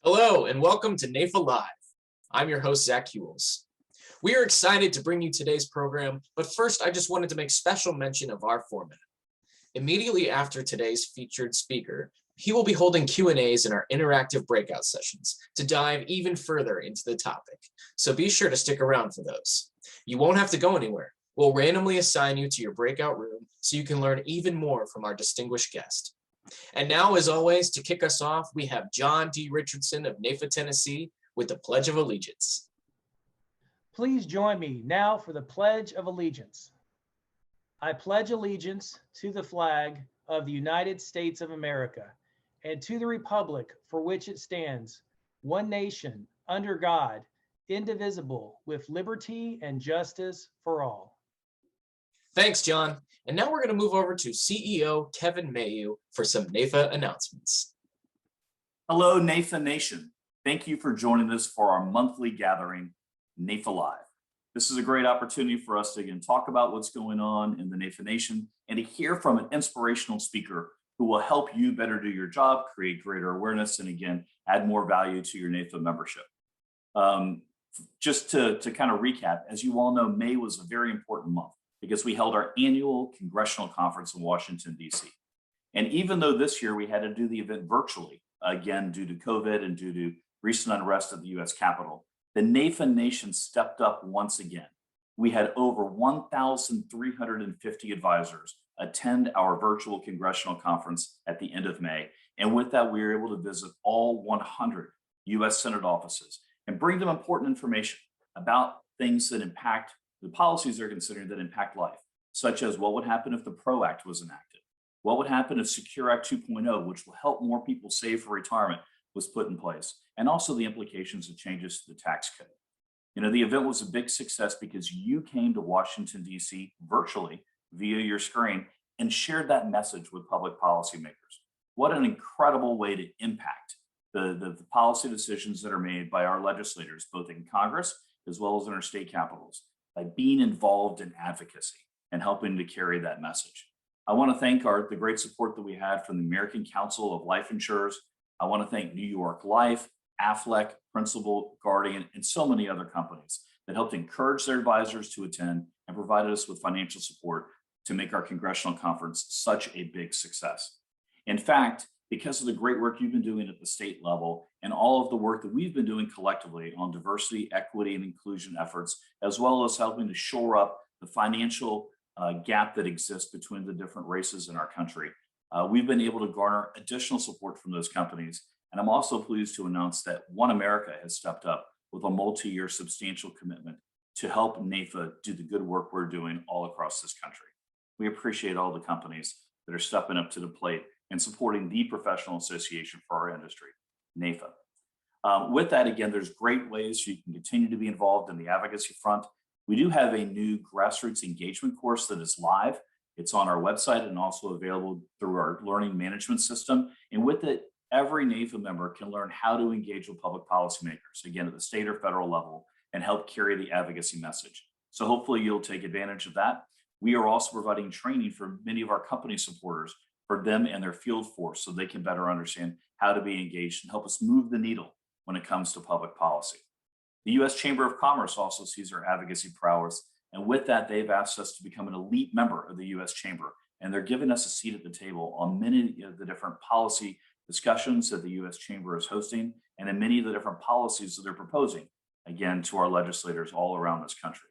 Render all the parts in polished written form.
Hello and welcome to NAIFA Live. I'm your host, Zach Hewells. We are excited to bring you today's program, but first I just wanted to make special mention of our format. Immediately after today's featured speaker, he will be holding Q&As in our interactive breakout sessions to dive even further into the topic, so be sure to stick around for those. You won't have to go anywhere. We'll randomly assign you to your breakout room so you can learn even more from our distinguished guest. And now, as always, to kick us off, we have John D. Richardson of NAIFA, Tennessee, with the Pledge of Allegiance. Please join me now for the Pledge of Allegiance. I pledge allegiance to the flag of the United States of America and to the republic for which it stands, one nation, under God, indivisible, with liberty and justice for all. Thanks, John. And now we're going to move over to CEO Kevin Mayu for some NAIFA announcements. Hello, NAIFA Nation. Thank you for joining us for our monthly gathering, NAIFA Live. This is a great opportunity for us to again talk about what's going on in the NAIFA Nation and to hear from an inspirational speaker who will help you better do your job, create greater awareness, and again, add more value to your NAIFA membership. Just to kind of recap, as you all know, May was a very important month because we held our annual congressional conference in Washington, D.C. And even though this year we had to do the event virtually, again, due to COVID and due to recent unrest at the U.S. Capitol, the NAIFA Nation stepped up once again. We had over 1,350 advisors attend our virtual congressional conference at the end of May. And with that, we were able to visit all 100 U.S. Senate offices and bring them important information about things that impact the policies they're considering that impact life, such as what would happen if the PRO Act was enacted? What would happen if Secure Act 2.0, which will help more people save for retirement, was put in place? And also the implications of changes to the tax code. You know, the event was a big success because you came to Washington, D.C. virtually via your screen and shared that message with public policymakers. What an incredible way to impact the policy decisions that are made by our legislators, both in Congress as well as in our state capitals, by being involved in advocacy and helping to carry that message. I want to thank the great support that we had from the American Council of Life Insurers. I want to thank New York Life, Aflac, Principal, Guardian, and so many other companies that helped encourage their advisors to attend and provided us with financial support to make our congressional conference such a big success. In fact, because of the great work you've been doing at the state level and all of the work that we've been doing collectively on diversity, equity, and inclusion efforts, as well as helping to shore up the financial gap that exists between the different races in our country, we've been able to garner additional support from those companies. And I'm also pleased to announce that One America has stepped up with a multi-year substantial commitment to help NAIFA do the good work we're doing all across this country. We appreciate all the companies that are stepping up to the plate and supporting the professional association for our industry, NAIFA. With that, again, there's great ways you can continue to be involved in the advocacy front. We do have a new grassroots engagement course that is live. It's on our website and also available through our learning management system. And with it, every NAIFA member can learn how to engage with public policymakers, again, at the state or federal level, and help carry the advocacy message. So hopefully you'll take advantage of that. We are also providing training for many of our company supporters for them and their field force so they can better understand how to be engaged and help us move the needle when it comes to public policy. The U.S. Chamber of Commerce also sees our advocacy prowess, and with that, they've asked us to become an elite member of the U.S. Chamber, and they're giving us a seat at the table on many of the different policy discussions that the U.S. Chamber is hosting, and in many of the different policies that they're proposing, again, to our legislators all around this country.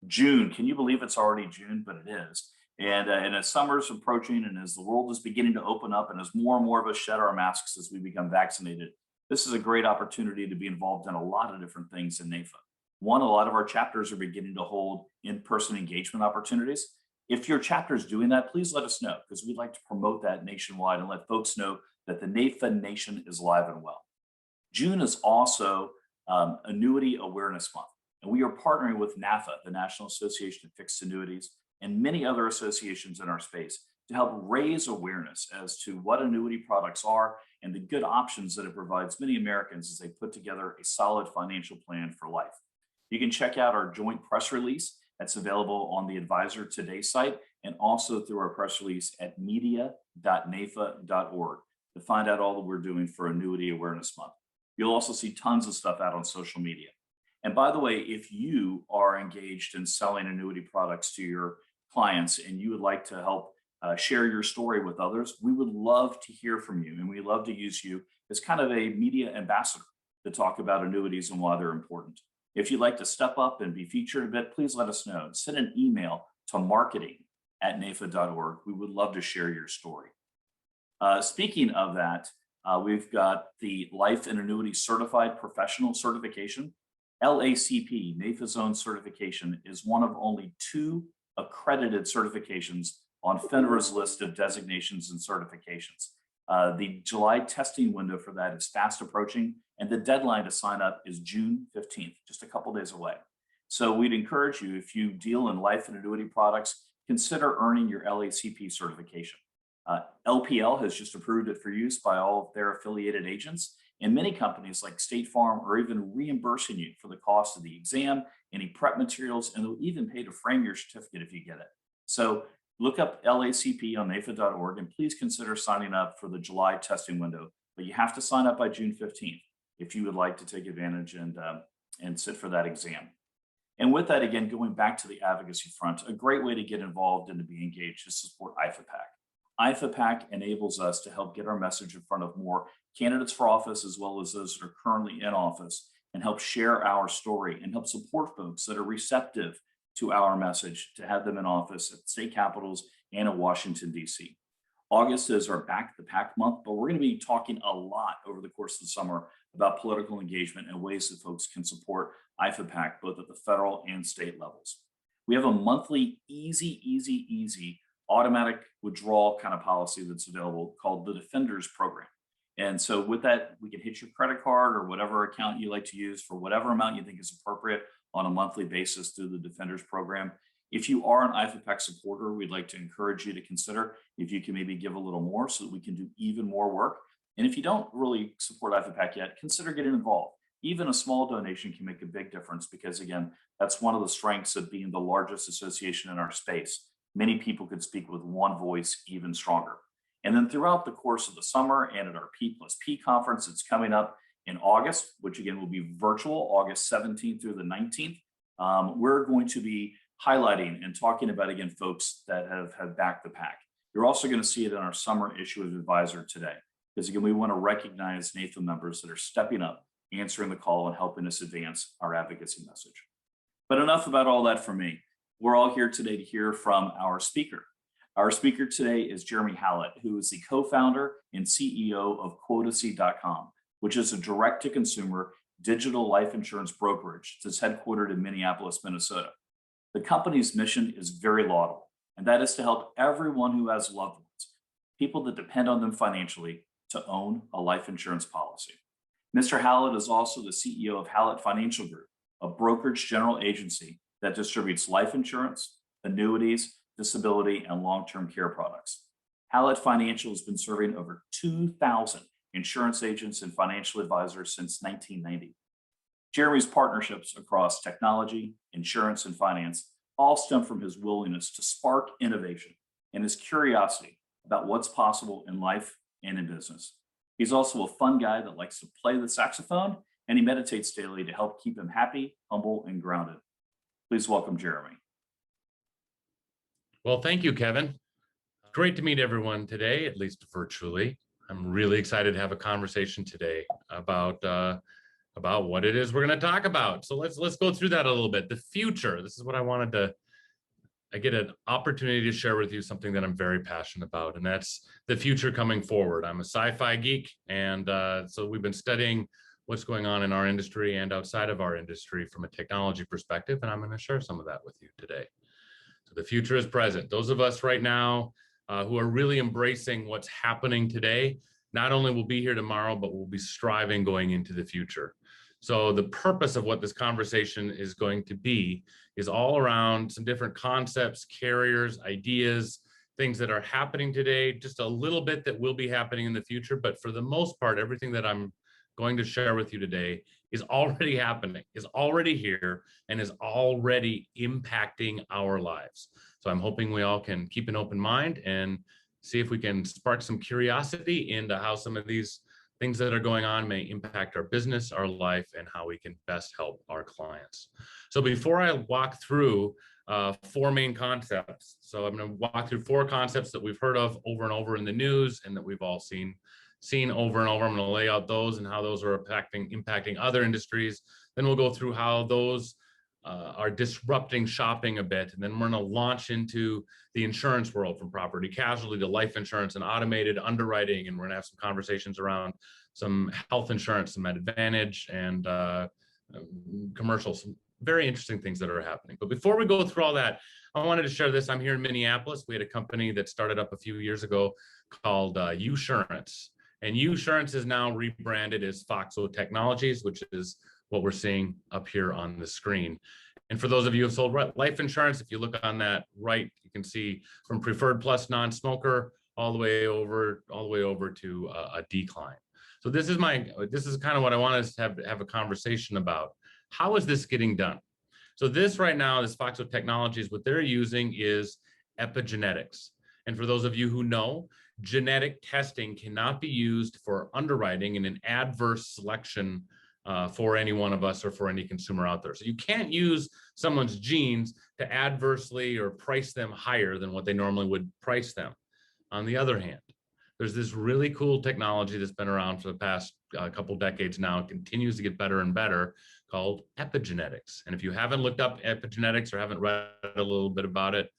June, can you believe it's already June? But it is. And as summer's approaching and as the world is beginning to open up and as more and more of us shed our masks as we become vaccinated, this is a great opportunity to be involved in a lot of different things in NAIFA. One, a lot of our chapters are beginning to hold in-person engagement opportunities. If your chapter is doing that, please let us know because we'd like to promote that nationwide and let folks know that the NAIFA Nation is alive and well. June is also Annuity Awareness Month, and we are partnering with NAIFA, the National Association of Fixed Annuities, and many other associations in our space to help raise awareness as to what annuity products are and the good options that it provides many Americans as they put together a solid financial plan for life. You can check out our joint press release that's available on the Advisor Today site and also through our press release at media.naifa.org to find out all that we're doing for Annuity Awareness Month. You'll also see tons of stuff out on social media. And by the way, if you are engaged in selling annuity products to your clients and you would like to help share your story with others, we would love to hear from you. And we love to use you as kind of a media ambassador to talk about annuities and why they're important. If you'd like to step up and be featured a bit, please let us know. Send an email to marketing@naifa.org. We would love to share your story. Speaking of that, we've got the Life and Annuity Certified Professional Certification. LACP, NAIFA's own certification, is one of only 2 accredited certifications on FINRA's list of designations and certifications. The July testing window for that is fast approaching, and the deadline to sign up is June 15th, just a couple days away. So we'd encourage you, if you deal in life and annuity products, consider earning your LACP certification. LPL has just approved it for use by all of their affiliated agents, and many companies like State Farm are even reimbursing you for the cost of the exam, any prep materials, and they'll even pay to frame your certificate if you get it. So look up LACP on NAIFA.org and please consider signing up for the July testing window. But you have to sign up by June 15th if you would like to take advantage and sit for that exam. And with that, again, going back to the advocacy front, a great way to get involved and to be engaged is to support IFAPAC. IFAPAC enables us to help get our message in front of more candidates for office, as well as those that are currently in office, and help share our story and help support folks that are receptive to our message, to have them in office at state capitals and in Washington, D.C. August is our Back the PAC month, but we're going to be talking a lot over the course of the summer about political engagement and ways that folks can support IFAPAC, both at the federal and state levels. We have a monthly easy automatic withdrawal kind of policy that's available called the Defenders Program. And so with that, we can hit your credit card or whatever account you like to use for whatever amount you think is appropriate on a monthly basis through the Defenders Program. If you are an IFAPAC supporter, we'd like to encourage you to consider if you can maybe give a little more so that we can do even more work. And if you don't really support IFAPAC yet, consider getting involved. Even a small donation can make a big difference because, again, that's one of the strengths of being the largest association in our space. Many people could speak with one voice even stronger. And then throughout the course of the summer and at our P+P conference, it's coming up in August, which again will be virtual, August 17th through the 19th. We're going to be highlighting and talking about, again, folks that have backed the PAC. You're also going to see it in our summer issue of Advisor today, because again, we want to recognize NAIFA members that are stepping up, answering the call, and helping us advance our advocacy message. But enough about all that from me. We're all here today to hear from our speaker. Our speaker today is Jeremy HALLETT, who is the co-founder and CEO of Quotacy.com, which is a direct-to-consumer digital life insurance brokerage that's headquartered in Minneapolis, Minnesota. The company's mission is very laudable, and that is to help everyone who has loved ones, people that depend on them financially, to own a life insurance policy. Mr. HALLETT is also the CEO of HALLETT Financial Group, a brokerage general agency that distributes life insurance, annuities, disability, and long-term care products. HALLETT Financial has been serving over 2,000 insurance agents and financial advisors since 1990. Jeremy's partnerships across technology, insurance, and finance all stem from his willingness to spark innovation and his curiosity about what's possible in life and in business. He's also a fun guy that likes to play the saxophone, and he meditates daily to help keep him happy, humble, and grounded. Please welcome Jeremy. Well, thank you, Kevin. Great to meet everyone today, at least virtually. I'm really excited to have a conversation today about what it is we're going to talk about. So let's go through that a little bit. The future. This is what I get an opportunity to share with you something that I'm very passionate about, and that's the future coming forward. I'm a sci-fi geek, and so we've been studying what's going on in our industry and outside of our industry from a technology perspective, and I'm going to share some of that with you today. So the future is present. Those of us right now who are really embracing what's happening today, not only will be here tomorrow, but will be striving going into the future. So the purpose of what this conversation is going to be is all around some different concepts, carriers, ideas, things that are happening today, just a little bit that will be happening in the future. But for the most part, everything that I'm going to share with you today is already happening, is already here, and is already impacting our lives. So I'm hoping we all can keep an open mind and see if we can spark some curiosity into how some of these things that are going on may impact our business, our life, and how we can best help our clients. So before I walk through 4 main concepts, so I'm going to walk through 4 concepts that we've heard of over and over in the news and that we've all seen over and over. I'm going to lay out those and how those are impacting other industries. Then we'll go through how those are disrupting shopping a bit. And then we're going to launch into the insurance world, from property casualty to life insurance and automated underwriting. And we're going to have some conversations around some health insurance, some Advantage and commercials. Some very interesting things that are happening. But before we go through all that, I wanted to share this. I'm here in Minneapolis. We had a company that started up a few years ago called Usurance. And Usurance is now rebranded as Foxo Technologies, which is what we're seeing up here on the screen. And for those of you who have sold life insurance, if you look on that right, you can see from preferred plus non-smoker all the way over to a decline. So this is kind of what I want us to have a conversation about. How is this getting done? So this right now, this Foxo Technologies, what they're using is epigenetics. And for those of you who know, genetic testing cannot be used for underwriting in an adverse selection for any one of us or for any consumer out there. So you can't use someone's genes to adversely or price them higher than what they normally would price them. On the other hand, there's this really cool technology that's been around for the past couple decades now. It continues to get better and better, called epigenetics. And if you haven't looked up epigenetics or haven't read a little bit about it,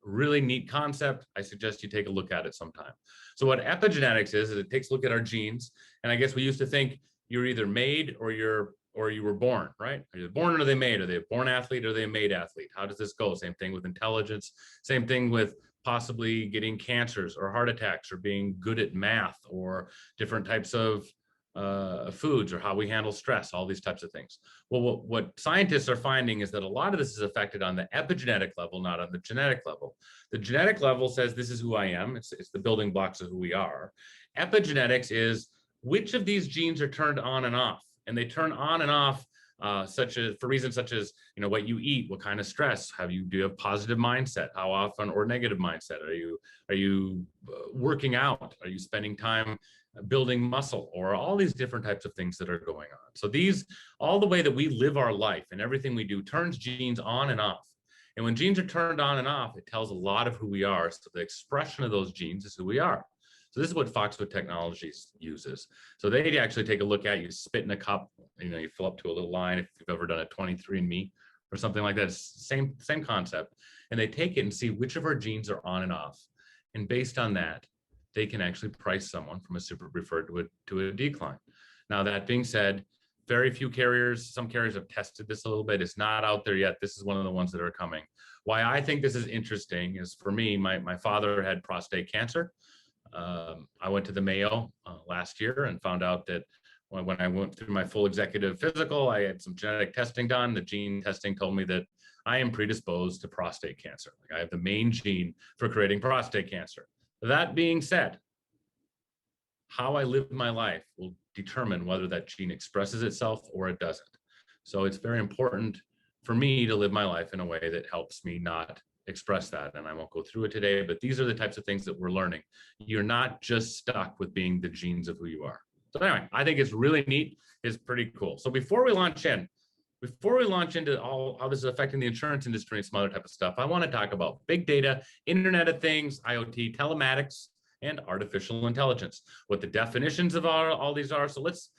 really neat concept. I suggest you take a look at it sometime. So what epigenetics is it takes a look at our genes. And I guess we used to think you're either made or you were born, right? Are you born or are they made? Are they a born athlete or are they a made athlete? How does this go? Same thing with intelligence. Same thing with possibly getting cancers or heart attacks or being good at math or different types of foods or how we handle stress, all these types of things. Well, what scientists are finding is that a lot of this is affected on the epigenetic level, not on the genetic level. The genetic level says this is who I am. It's the building blocks of who we are. Epigenetics is which of these genes are turned on and off, and they turn on and off for reasons such as what you eat, what kind of stress do you have positive mindset, how often, or negative mindset, are you working out, are you spending time building muscle, or all these different types of things that are going on. So all the way that we live our life and everything we do turns genes on and off. And when genes are turned on and off, it tells a lot of who we are. So the expression of those genes is who we are. So this is what Foxo Technologies uses. So they actually take a look at, you spit in a cup, you fill up to a little line, if you've ever done a 23andMe or something like that, it's same concept. And they take it and see which of our genes are on and off. And based on that, they can actually price someone from a super preferred to a decline. Now, that being said, very few carriers, some carriers have tested this a little bit. It's not out there yet. This is one of the ones that are coming. Why I think this is interesting is, for me, my father had prostate cancer. I went to the Mayo last year and found out that when I went through my full executive physical, I had some genetic testing done. The gene testing told me that I am predisposed to prostate cancer. I have the main gene for creating prostate cancer. That being said, how I live my life will determine whether that gene expresses itself or it doesn't. So it's very important for me to live my life in a way that helps me not express that. And I won't go through it today, but these are the types of things that we're learning. You're not just stuck with being the genes of who you are. So anyway, I think it's really neat. It's pretty cool. So before we launch into all how this is affecting the insurance industry and some other type of stuff, I want to talk about big data, Internet of Things, IoT, telematics, and artificial intelligence, what the definitions of all these are. So let's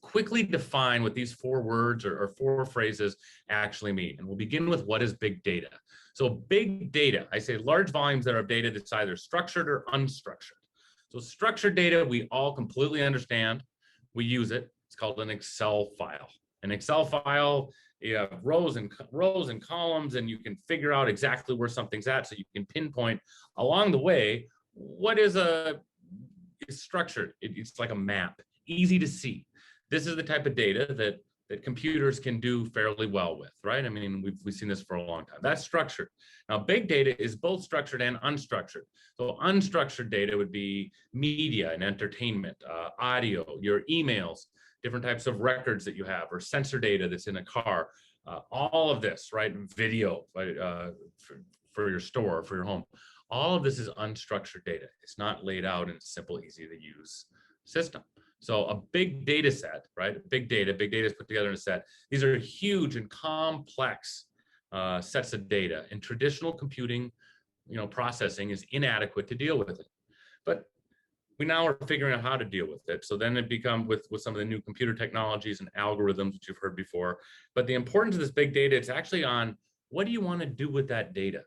quickly define what these 4 words or 4 phrases actually mean. And we'll begin with what is big data. So big data, I say large volumes that are of data that's either structured or unstructured. So structured data, we all completely understand. We use it. It's called an Excel file. An Excel file, you have rows and columns, and you can figure out exactly where something's at, so you can pinpoint along the way what is structured. It's like a map, easy to see. This is the type of data that computers can do fairly well with, right? I mean, we've seen this for a long time. That's structured. Now, big data is both structured and unstructured. So unstructured data would be media and entertainment, audio, your emails, different types of records that you have, or sensor data that's in a car, all of this, right? Video for your store, for your home. All of this is unstructured data. It's not laid out in a simple, easy to use system. So a big data set, right? Big data is put together in a set. These are huge and complex sets of data, and traditional computing, processing is inadequate to deal with it. But we now are figuring out how to deal with it. So then it becomes with some of the new computer technologies and algorithms that you've heard before. But the importance of this big data, it's actually on what do you want to do with that data?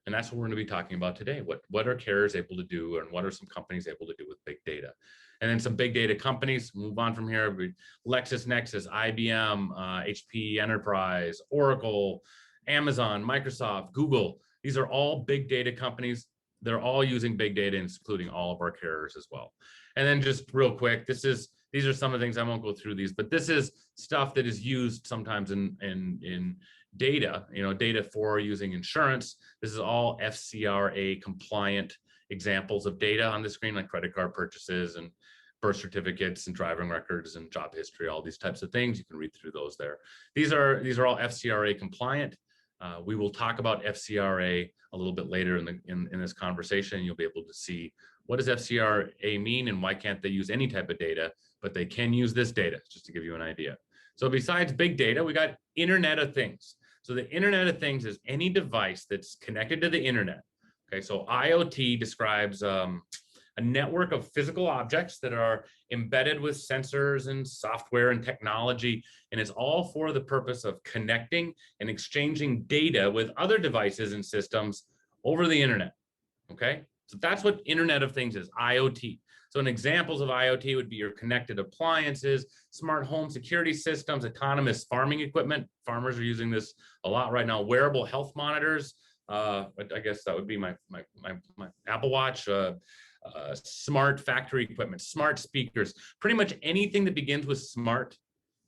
And that's what we're going to be talking about today. What are carriers able to do, and what are some companies able to do with big data? And then some big data companies, move on from here, LexisNexis, IBM, HP Enterprise, Oracle, Amazon, Microsoft, Google. These are all big data companies. They're all using big data, including all of our carriers as well. And then just real quick, these are some of the things, I won't go through these, but this is stuff that is used sometimes in data, data for using insurance. This is all FCRA compliant examples of data on the screen, like credit card purchases and birth certificates and driving records and job history, all these types of things. You can read through those there. These are all FCRA compliant. We will talk about FCRA a little bit later in this conversation. You'll be able to see what does FCRA mean and why can't they use any type of data, but they can use this data, just to give you an idea. So besides big data, we got Internet of Things. So the Internet of Things is any device that's connected to the internet. Okay, so IoT describes a network of physical objects that are embedded with sensors and software and technology, and it's all for the purpose of connecting and exchanging data with other devices and systems over the internet. Okay, so that's what Internet of Things is, IoT. So an examples of IoT would be your connected appliances, smart home security systems, autonomous farming equipment. Farmers are using this a lot right now. Wearable health monitors. But I guess that would be my Apple Watch. Smart factory equipment, smart speakers, pretty much anything that begins with smart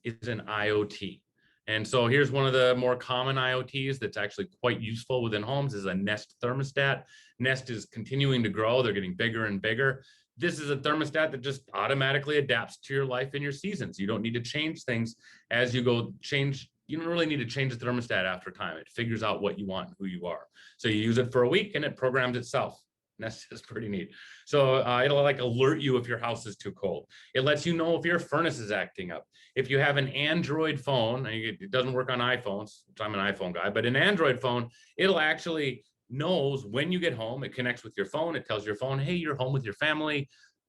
is an IoT. And so here's one of the more common IoTs that's actually quite useful within homes is a Nest thermostat. Nest is continuing to grow. They're getting bigger and bigger. This is a thermostat that just automatically adapts to your life and your seasons. You don't need to change things as you go change. You don't really need to change the thermostat after time. It figures out what you want and who you are. So you use it for a week and it programs itself. Nest is pretty neat. So it'll like alert you if your house is too cold. It lets you know if your furnace is acting up. If you have an Android phone, it doesn't work on iPhones, which I'm an iPhone guy, but an Android phone, it'll actually knows when you get home. It connects with your phone. It tells your phone, hey, you're home with your family.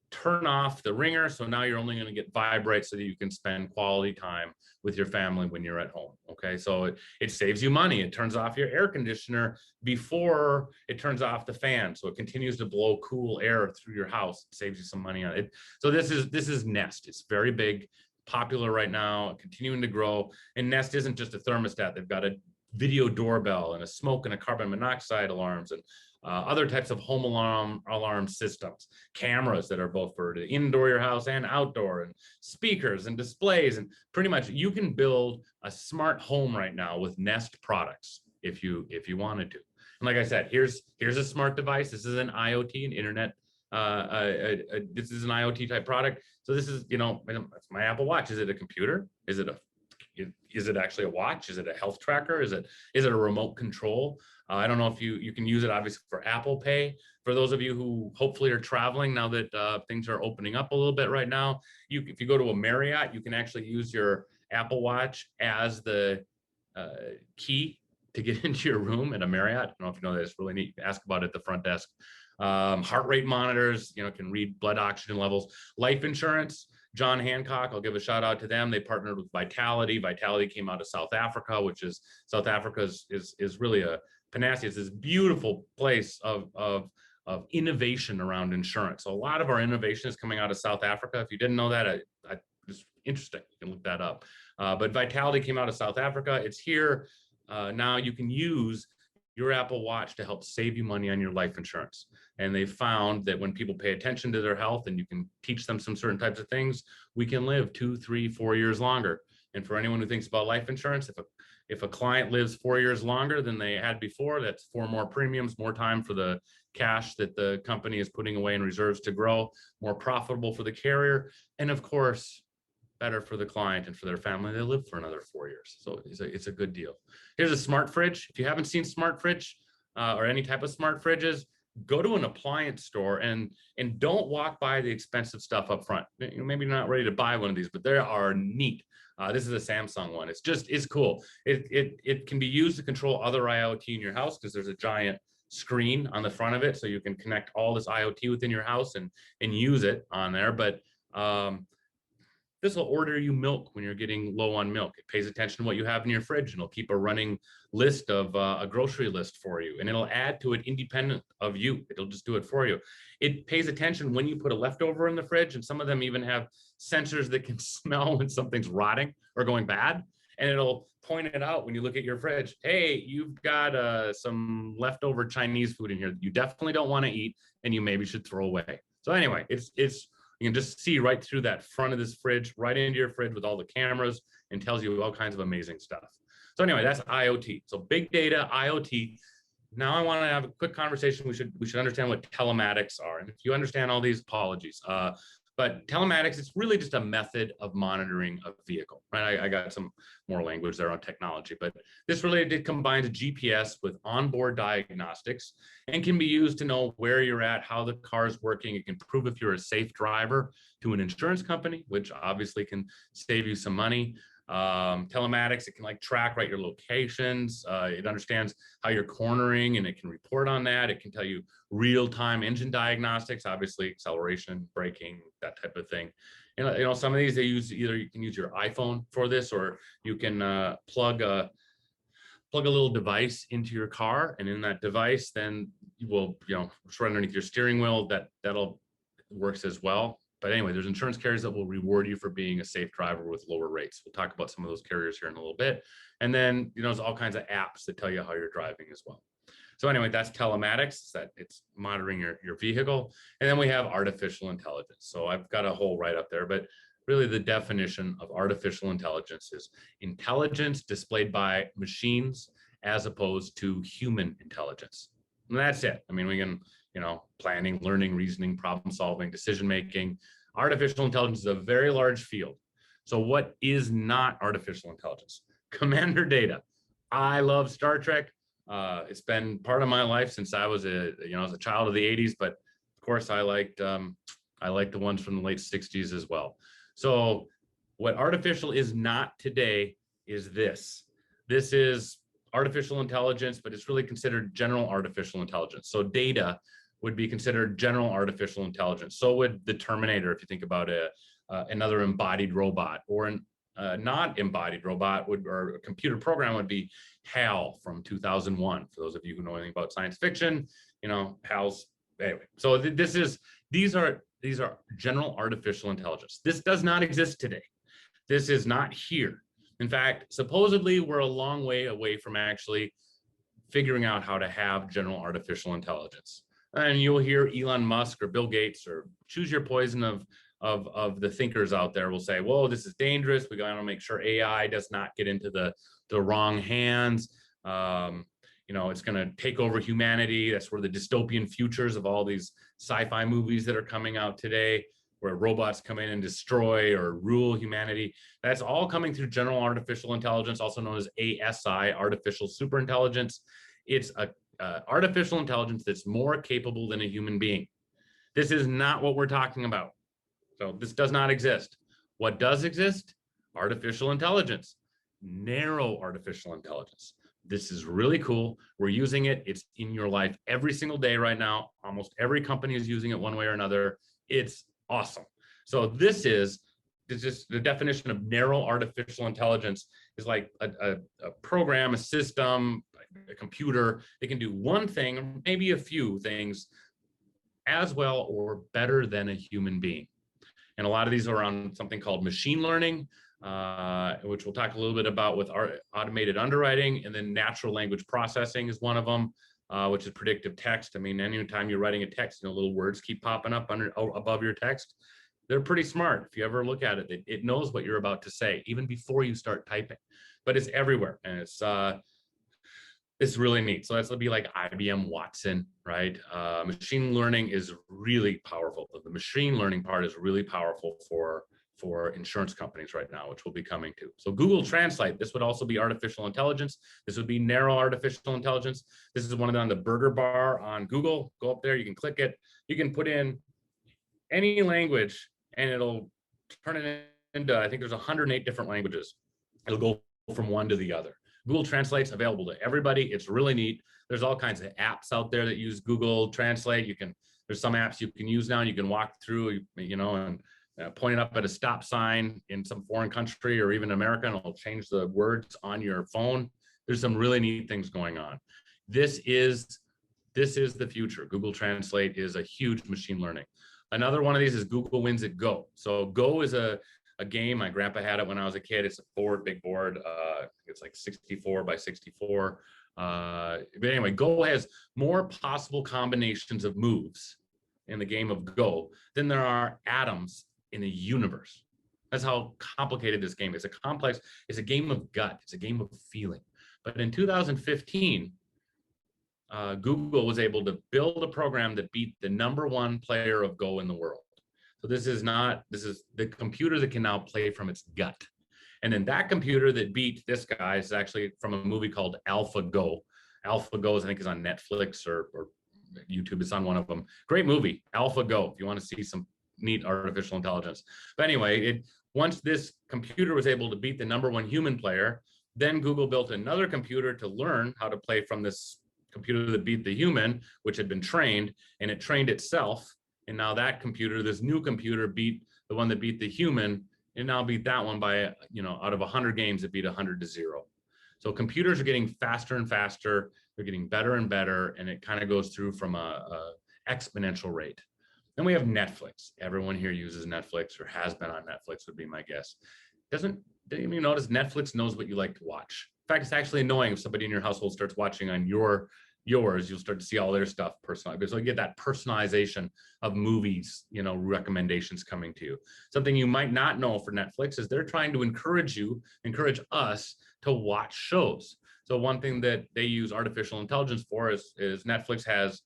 Turn off the ringer. So now you're only going to get vibrate so that you can spend quality time with your family when you're at home. Okay. So it saves you money. It turns off your air conditioner before it turns off the fan. So it continues to blow cool air through your house. It saves you some money on it. So this is Nest. It's very big, popular right now, continuing to grow. And Nest isn't just a thermostat. They've got a video doorbell and a smoke and a carbon monoxide alarms and other types of home alarm systems, cameras that are both for the indoor your house and outdoor, and speakers and displays, and pretty much you can build a smart home right now with Nest products if you wanted to. And like I said, here's a smart device. This is an IoT, an internet. This is an IoT type product. So this is, it's my Apple Watch. Is it a computer? Is it actually a watch? Is it a health tracker? Is it a remote control? I don't know if you can use it obviously for Apple Pay. For those of you who hopefully are traveling now that things are opening up a little bit right now, if you go to a Marriott, you can actually use your Apple Watch as the key to get into your room at a Marriott. I don't know if you know that. It's really neat. Ask about it at the front desk. Heart rate monitors, can read blood oxygen levels. Life insurance. John Hancock, I'll give a shout out to them. They partnered with Vitality. Vitality came out of South Africa, which is South Africa is really a panacea. It's this beautiful place of innovation around insurance. So a lot of our innovation is coming out of South Africa. If you didn't know that, it's interesting. You can look that up. But Vitality came out of South Africa. It's here. Now you can use your Apple Watch to help save you money on your life insurance. And they found that when people pay attention to their health and you can teach them some certain types of things, we can live 2, 3, 4 years longer. And for anyone who thinks about life insurance, if a client lives 4 years longer than they had before, that's 4 more premiums, more time for the cash that the company is putting away in reserves to grow, more profitable for the carrier, and of course, better for the client and for their family. They live for another 4 years. So it's a good deal. Here's a smart fridge. If you haven't seen smart fridge or any type of smart fridges, go to an appliance store and don't walk by the expensive stuff up front. You know, maybe you're not ready to buy one of these, but they are neat. This is a Samsung one. It's cool. It can be used to control other IoT in your house because there's a giant screen on the front of it, so you can connect all this IoT within your house and use it on there. But this will order you milk when you're getting low on milk. It pays attention to what you have in your fridge, and it'll keep a running list of a grocery list for you, and it'll add to it independent of you. It'll just do it for you. It pays attention when you put a leftover in the fridge, and some of them even have sensors that can smell when something's rotting or going bad, and it'll point it out when you look at your fridge. Hey, you've got some leftover Chinese food in here that you definitely don't want to eat, and you maybe should throw away. So anyway, you can just see right through that front of this fridge, right into your fridge with all the cameras, and tells you all kinds of amazing stuff. So anyway, that's IoT. So big data, IoT. Now I want to have a quick conversation. We should understand what telematics are. And if you understand all these, apologies. But telematics, it's really just a method of monitoring a vehicle, right? I got some more language there on technology, but this really combines GPS with onboard diagnostics and can be used to know where you're at, how the car is working. It can prove if you're a safe driver to an insurance company, which obviously can save you some money. Telematics, it can like track right your locations. It understands how you're cornering and it can report on that. It can tell you real-time engine diagnostics, obviously acceleration, braking, that type of thing. You know, some of these they use either you can use your iPhone for this, or you can plug a little device into your car, and in that device, then you will, it's right underneath your steering wheel. That'll works as well. But anyway, there's insurance carriers that will reward you for being a safe driver with lower rates. We'll talk about some of those carriers here in a little bit. And then, there's all kinds of apps that tell you how you're driving as well. So anyway, that's telematics, that it's monitoring your vehicle. And then we have artificial intelligence. So I've got a whole write-up there, but really the definition of artificial intelligence is intelligence displayed by machines as opposed to human intelligence. And that's it. I mean, we can, planning, learning, reasoning, problem solving, decision making. Artificial intelligence is a very large field. So what is not artificial intelligence? Commander data. I love Star Trek. It's been part of my life since I was as a child of the 80s, but of course I liked the ones from the late 60s as well. So what artificial is not today is this. This is artificial intelligence, but it's really considered general artificial intelligence. So data would be considered general artificial intelligence. So would the Terminator, if you think about another embodied robot, or a not embodied robot or a computer program would be HAL from 2001. For those of you who know anything about science fiction, HAL's anyway. So these are general artificial intelligence. This does not exist today. This is not here. In fact, supposedly we're a long way away from actually figuring out how to have general artificial intelligence. And you'll hear Elon Musk or Bill Gates, or choose your poison of the thinkers out there, will say, whoa, this is dangerous. We got to make sure AI does not get into the wrong hands. It's going to take over humanity. That's where the dystopian futures of all these sci-fi movies that are coming out today, where robots come in and destroy or rule humanity. That's all coming through general artificial intelligence, also known as ASI, artificial superintelligence. It's artificial intelligence that's more capable than a human being. This is not what we're talking about. So this does not exist. What does exist? Artificial intelligence, narrow artificial intelligence. This is really cool. We're using it. It's in your life every single day right now. Almost every company is using it one way or another. It's awesome. So this is just the definition of narrow artificial intelligence is like a program, a system, a computer. They can do one thing, or maybe a few things as well or better than a human being. And a lot of these are on something called machine learning, which we'll talk a little bit about with our automated underwriting. And then natural language processing is one of them, which is predictive text. I mean, anytime you're writing a text, little words keep popping up above your text. They're pretty smart. If you ever look at it, it knows what you're about to say, even before you start typing. But it's everywhere, and it's really neat. So that's be like IBM Watson, right? Machine learning is really powerful. The machine learning part is really powerful for for insurance companies right now, which we'll be coming to. So Google Translate, this would also be artificial intelligence. This would be narrow artificial intelligence. This is one on the burger bar on Google. Go up there, you can click it. You can put in any language and it'll turn it into, I think there's 108 different languages. It'll go from one to the other. Google Translate's available to everybody. It's really neat. There's all kinds of apps out there that use Google Translate. There's some apps you can use now. You can walk through, and point it up at a stop sign in some foreign country or even America, and it'll change the words on your phone. There's some really neat things going on. This is the future. Google Translate is a huge machine learning. Another one of these is Google Wins at Go. So Go is a game. My grandpa had it when I was a kid. It's a big board. It's like 64 by 64. But anyway, Go has more possible combinations of moves in the game of Go than there are atoms in the universe. That's how complicated this game is. It's a game of gut. It's a game of feeling. But in 2015, Google was able to build a program that beat the #1 player of Go in the world. So this is the computer that can now play from its gut. And then that computer that beat this guy is actually from a movie called AlphaGo. AlphaGo, I think, is on Netflix or YouTube. It's on one of them. Great movie, AlphaGo, if you want to see some neat artificial intelligence. But anyway, once this computer was able to beat the #1 human player, then Google built another computer to learn how to play from this computer that beat the human, which had been trained, and it trained itself. And now that computer, this new computer, beat the one that beat the human, and now beat that one by, out of 100 games, it beat 100 to 0. So computers are getting faster and faster. They're getting better and better, and it kind of goes through from a exponential rate. Then we have Netflix. Everyone here uses Netflix or has been on Netflix, would be my guess. Didn't you notice Netflix knows what you like to watch? In fact, it's actually annoying if somebody in your household starts watching on yours, you'll start to see all their stuff personalized. So you get that personalization of movies, recommendations coming to you. Something you might not know for Netflix is they're trying to encourage us to watch shows. So one thing that they use artificial intelligence for is Netflix has,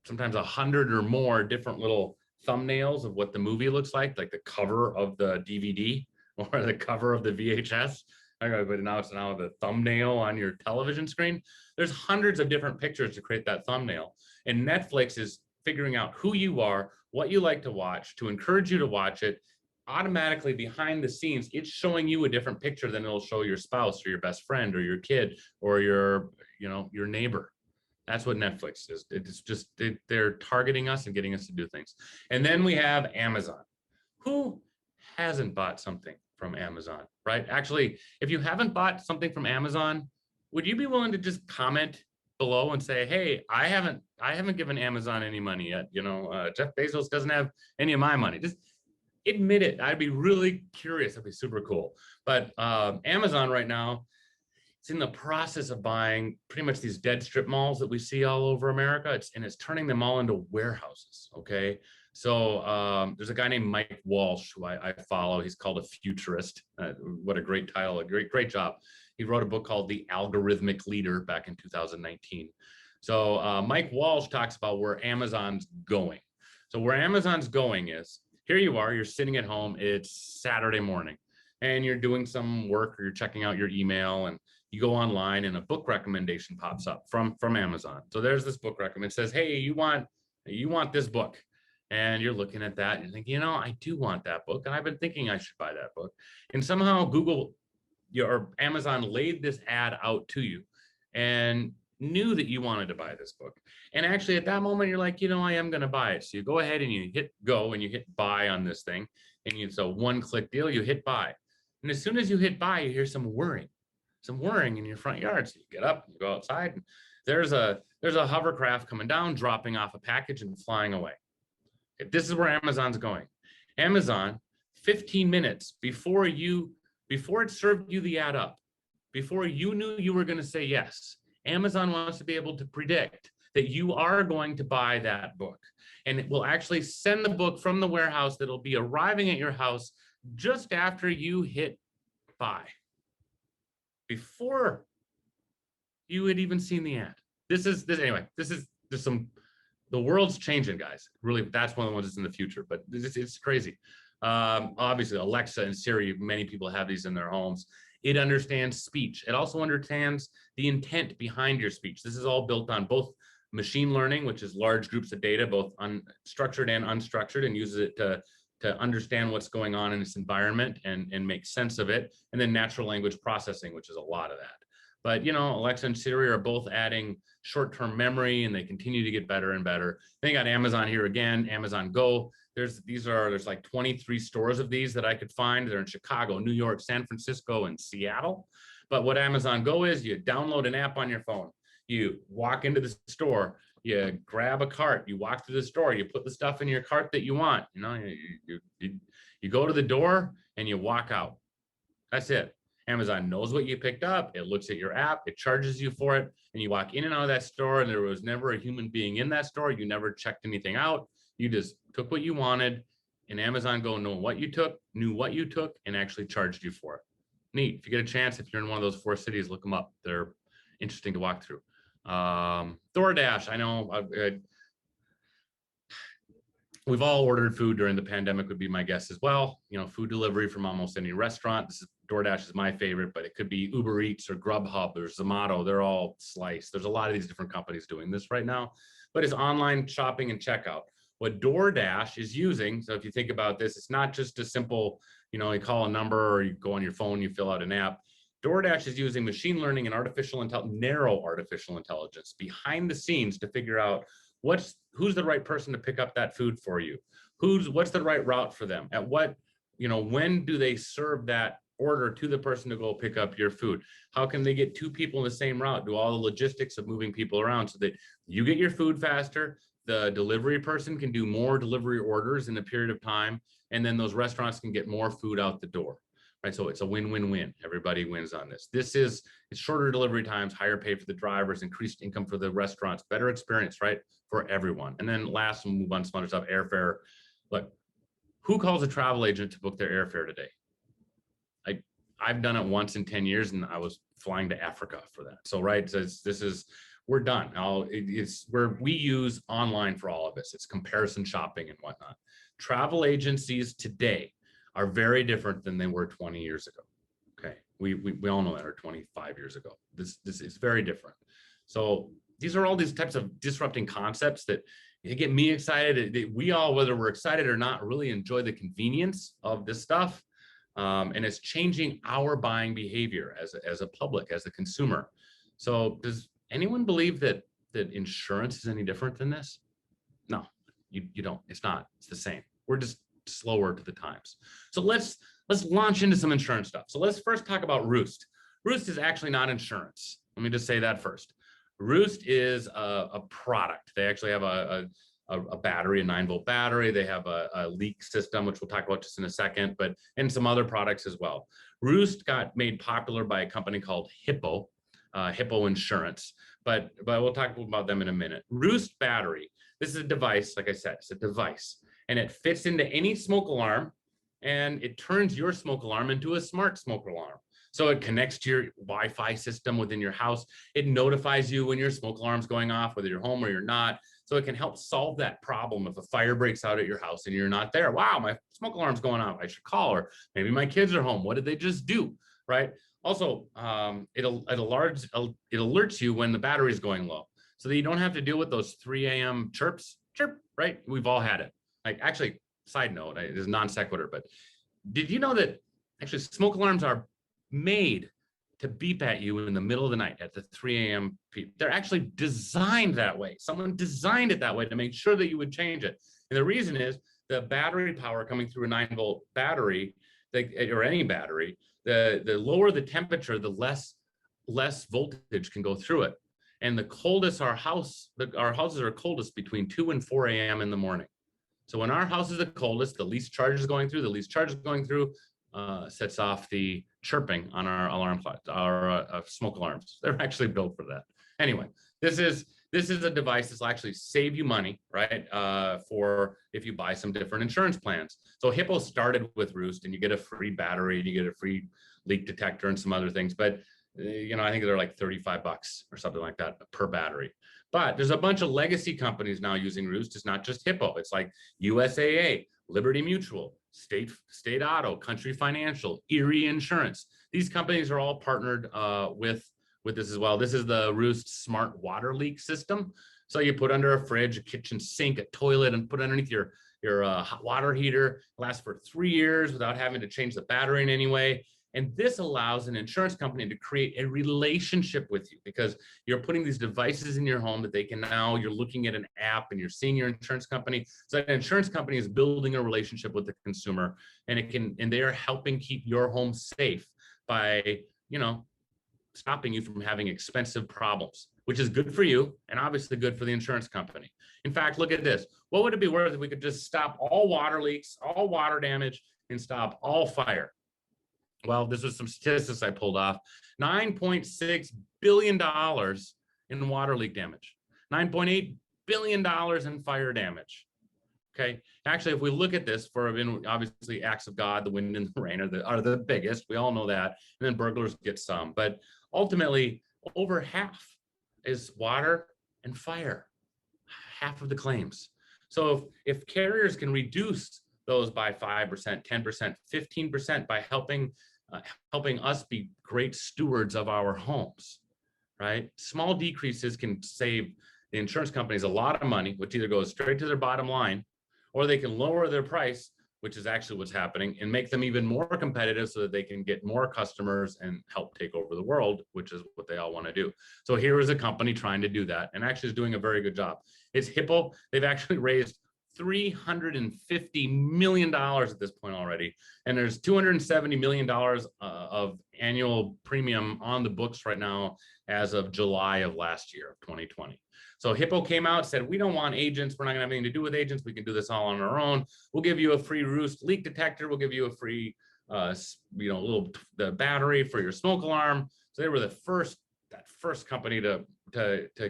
sometimes 100 or more different little thumbnails of what the movie looks like the cover of the DVD or the cover of the VHS. But now it's the thumbnail on your television screen. There's hundreds of different pictures to create that thumbnail. And Netflix is figuring out who you are, what you like to watch, to encourage you to watch it. Automatically behind the scenes, it's showing you a different picture than it'll show your spouse or your best friend or your kid or your neighbor. That's what Netflix is. It's just, they're targeting us and getting us to do things. And then we have Amazon. Who hasn't bought something from Amazon, right? Actually, if you haven't bought something from Amazon, would you be willing to just comment below and say, hey, I haven't given Amazon any money yet. Jeff Bezos doesn't have any of my money. Just admit it. I'd be really curious. That'd be super cool. But Amazon right now, it's in the process of buying pretty much these dead strip malls that we see all over America. It's turning them all into warehouses. Okay. So there's a guy named Mike Walsh who I follow. He's called a futurist. What a great title, a great job. He wrote a book called The Algorithmic Leader back in 2019. So Mike Walsh talks about where Amazon's going. So where Amazon's going is, here you are, you're sitting at home, it's Saturday morning, and you're doing some work or you're checking out your email, and you go online and a book recommendation pops up from Amazon. So there's this book recommendation. It says, hey, you want this book. And you're looking at that and you think, I do want that book. And I've been thinking I should buy that book. And somehow Google or Amazon laid this ad out to you and knew that you wanted to buy this book. And actually at that moment, you're like, I am going to buy it. So you go ahead and you hit go and you hit buy on this thing. And it's a one-click deal, you hit buy. And as soon as you hit buy, you hear some whirring in your front yard. So you get up, you go outside, and there's a hovercraft coming down, dropping off a package and flying away. This is where Amazon's going. Amazon, 15 minutes before it served you the ad up, before you knew you were going to say yes, Amazon wants to be able to predict that you are going to buy that book. And it will actually send the book from the warehouse that'll be arriving at your house just after you hit buy, before you had even seen the ad. The world's changing, guys. Really, that's one of the ones that's in the future, but it's crazy. Obviously, Alexa and Siri, many people have these in their homes. It understands speech. It also understands the intent behind your speech. This is all built on both machine learning, which is large groups of data, both unstructured and unstructured, and uses it to understand what's going on in its environment and make sense of it. And then natural language processing, which is a lot of that. But, you know, Alexa and Siri are both adding short-term memory, and they continue to get better and better. Then you got Amazon here again, Amazon Go. There's like 23 stores of these that I could find. They're in Chicago, New York, San Francisco, and Seattle. But what Amazon Go is, you download an app on your phone. You walk into the store, you grab a cart, you walk through the store, you put the stuff in your cart that you want. You know, you go to the door and you walk out. That's it. Amazon knows what you picked up. It looks at your app, it charges you for it, and you walk in and out of that store, and there was never a human being in that store. You never checked anything out. You just took what you wanted, and Amazon Go knew what you took, and actually charged you for it. Neat. If you get a chance, if you're in one of those 4 cities, look them up. They're interesting to walk through. DoorDash, I know we've all ordered food during the pandemic, would be my guess as well. You know, food delivery from almost any restaurant. DoorDash is my favorite, but it could be Uber Eats or Grubhub or Zomato. They're all sliced. There's a lot of these different companies doing this right now, but it's online shopping and checkout. What DoorDash is using, so if you think about this, it's not just a simple, you know, you call a number or you go on your phone, you fill out an app. DoorDash is using machine learning and narrow artificial intelligence behind the scenes to figure out who's the right person to pick up that food for you, what's the right route for them, at what, you know, when do they serve that order to the person to go pick up your food? How can they get 2 people in the same route? Do all the logistics of moving people around so that you get your food faster, the delivery person can do more delivery orders in a period of time, and then those restaurants can get more food out the door. Right, so it's a win-win-win. Everybody wins on this. It's shorter delivery times, higher pay for the drivers, increased income for the restaurants, better experience, right, for everyone. And then last, we'll move on to some other stuff, airfare. Look, who calls a travel agent to book their airfare today? I've done it once in 10 years, and I was flying to Africa for that. So, right, so we're done. It's where we use online for all of this. It's comparison shopping and whatnot. Travel agencies today are very different than they were 20 years ago. Okay, we all know that, or 25 years ago. This is very different. So these are all these types of disrupting concepts that get me excited. We all, whether we're excited or not, really enjoy the convenience of this stuff. And it's changing our buying behavior as a public, as a consumer. So does anyone believe that insurance is any different than this? No, you don't. It's not. It's the same. We're just slower to the times. So let's launch into some insurance stuff. So let's first talk about Roost. Roost is actually not insurance. Let me just say that first. Roost is a product. They actually have a battery, a 9-volt battery. They have a leak system, which we'll talk about just in a second, and some other products as well. Roost got made popular by a company called Hippo, Hippo Insurance, but we'll talk about them in a minute. Roost battery, this is a device, like I said, it's a device, and it fits into any smoke alarm, and it turns your smoke alarm into a smart smoke alarm. So it connects to your Wi-Fi system within your house. It notifies you when your smoke alarm's going off, whether you're home or you're not. So it can help solve that problem if a fire breaks out at your house and you're not there. Wow, my smoke alarm's going off. I should call, or maybe my kids are home. What did they just do, right? Also, it alerts you when the battery's going low, so that you don't have to deal with those 3 a.m. chirps, chirp, right? We've all had it. Like, actually, side note, it is non sequitur, but did you know that actually smoke alarms are made to beep at you in the middle of the night at the 3 a.m. peak? They're actually designed that way. Someone designed it that way to make sure that you would change it. And the reason is the battery power coming through a 9-volt battery, or any battery, the lower the temperature, the less voltage can go through it. And the coldest our houses are coldest between 2 and 4 a.m. in the morning. So when our house is the coldest, the least charge is going through, sets off the chirping on our alarm clock, our smoke alarms. They're actually built for that. Anyway, this is a device that's will actually save you money, right? For if you buy some different insurance plans. So Hippo started with Roost, and you get a free battery, and you get a free leak detector and some other things. But I think they're like $35 or something like that per battery. But there's a bunch of legacy companies now using Roost. It's not just Hippo. It's like USAA, Liberty Mutual, State Auto, Country Financial, Erie Insurance. These companies are all partnered with this as well. This is the Roost Smart Water Leak System. So you put under a fridge, a kitchen sink, a toilet, and put underneath your hot water heater. It lasts for 3 years without having to change the battery in any way. And this allows an insurance company to create a relationship with you, because you're putting these devices in your home that they can now, you're looking at an app and you're seeing your insurance company. So an insurance company is building a relationship with the consumer, and they are helping keep your home safe by, stopping you from having expensive problems, which is good for you and obviously good for the insurance company. In fact, look at this. What would it be worth if we could just stop all water leaks, all water damage, and stop all fire? Well, this was some statistics I pulled off. $9.6 billion in water leak damage, $9.8 billion in fire damage. Okay. Actually, if we look at this obviously acts of God, the wind and the rain are the biggest. We all know that. And then burglars get some. But ultimately, over half is water and fire, half of the claims. So if carriers can reduce those by 5%, 10%, 15% by helping us be great stewards of our homes, right? Small decreases can save the insurance companies a lot of money, which either goes straight to their bottom line, or they can lower their price, which is actually what's happening, and make them even more competitive so that they can get more customers and help take over the world, which is what they all want to do. So here is a company trying to do that and actually is doing a very good job. It's Hippo. They've actually raised $350 million at this point already. And there's $270 million of annual premium on the books right now as of July of last year, of 2020. So Hippo came out, said, we don't want agents. We're not gonna have anything to do with agents. We can do this all on our own. We'll give you a free Roost leak detector. We'll give you a free, the battery for your smoke alarm. So they were that first company to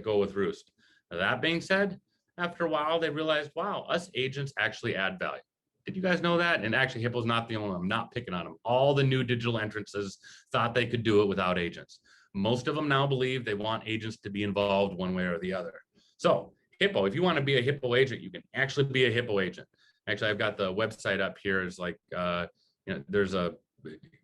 go with Roost. Now, that being said, after a while, they realized, wow, us agents actually add value. Did you guys know that? And actually, Hippo's not the only one. I'm not picking on them. All the new digital entrances thought they could do it without agents. Most of them now believe they want agents to be involved one way or the other. So Hippo, if you want to be a Hippo agent, you can actually be a Hippo agent. Actually, I've got the website up here. It's like, there's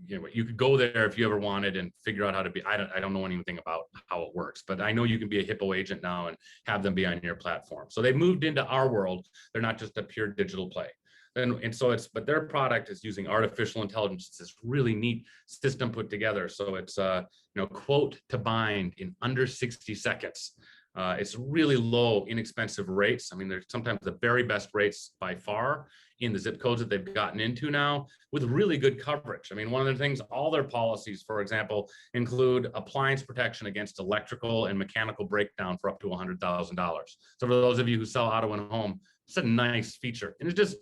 you could go there if you ever wanted and figure out how to be. I don't know anything about how it works, but I know you can be a Hippo agent now and have them be on your platform. So they've moved into our world. They're not just a pure digital play. But their product is using artificial intelligence. It's this really neat system put together. So it's quote to bind in under 60 seconds. It's really low, inexpensive rates. I mean, they're sometimes the very best rates by far in the zip codes that they've gotten into now, with really good coverage. I mean, one of the things, all their policies, for example, include appliance protection against electrical and mechanical breakdown for up to $100,000. So for those of you who sell auto and home, it's a nice feature, and it's just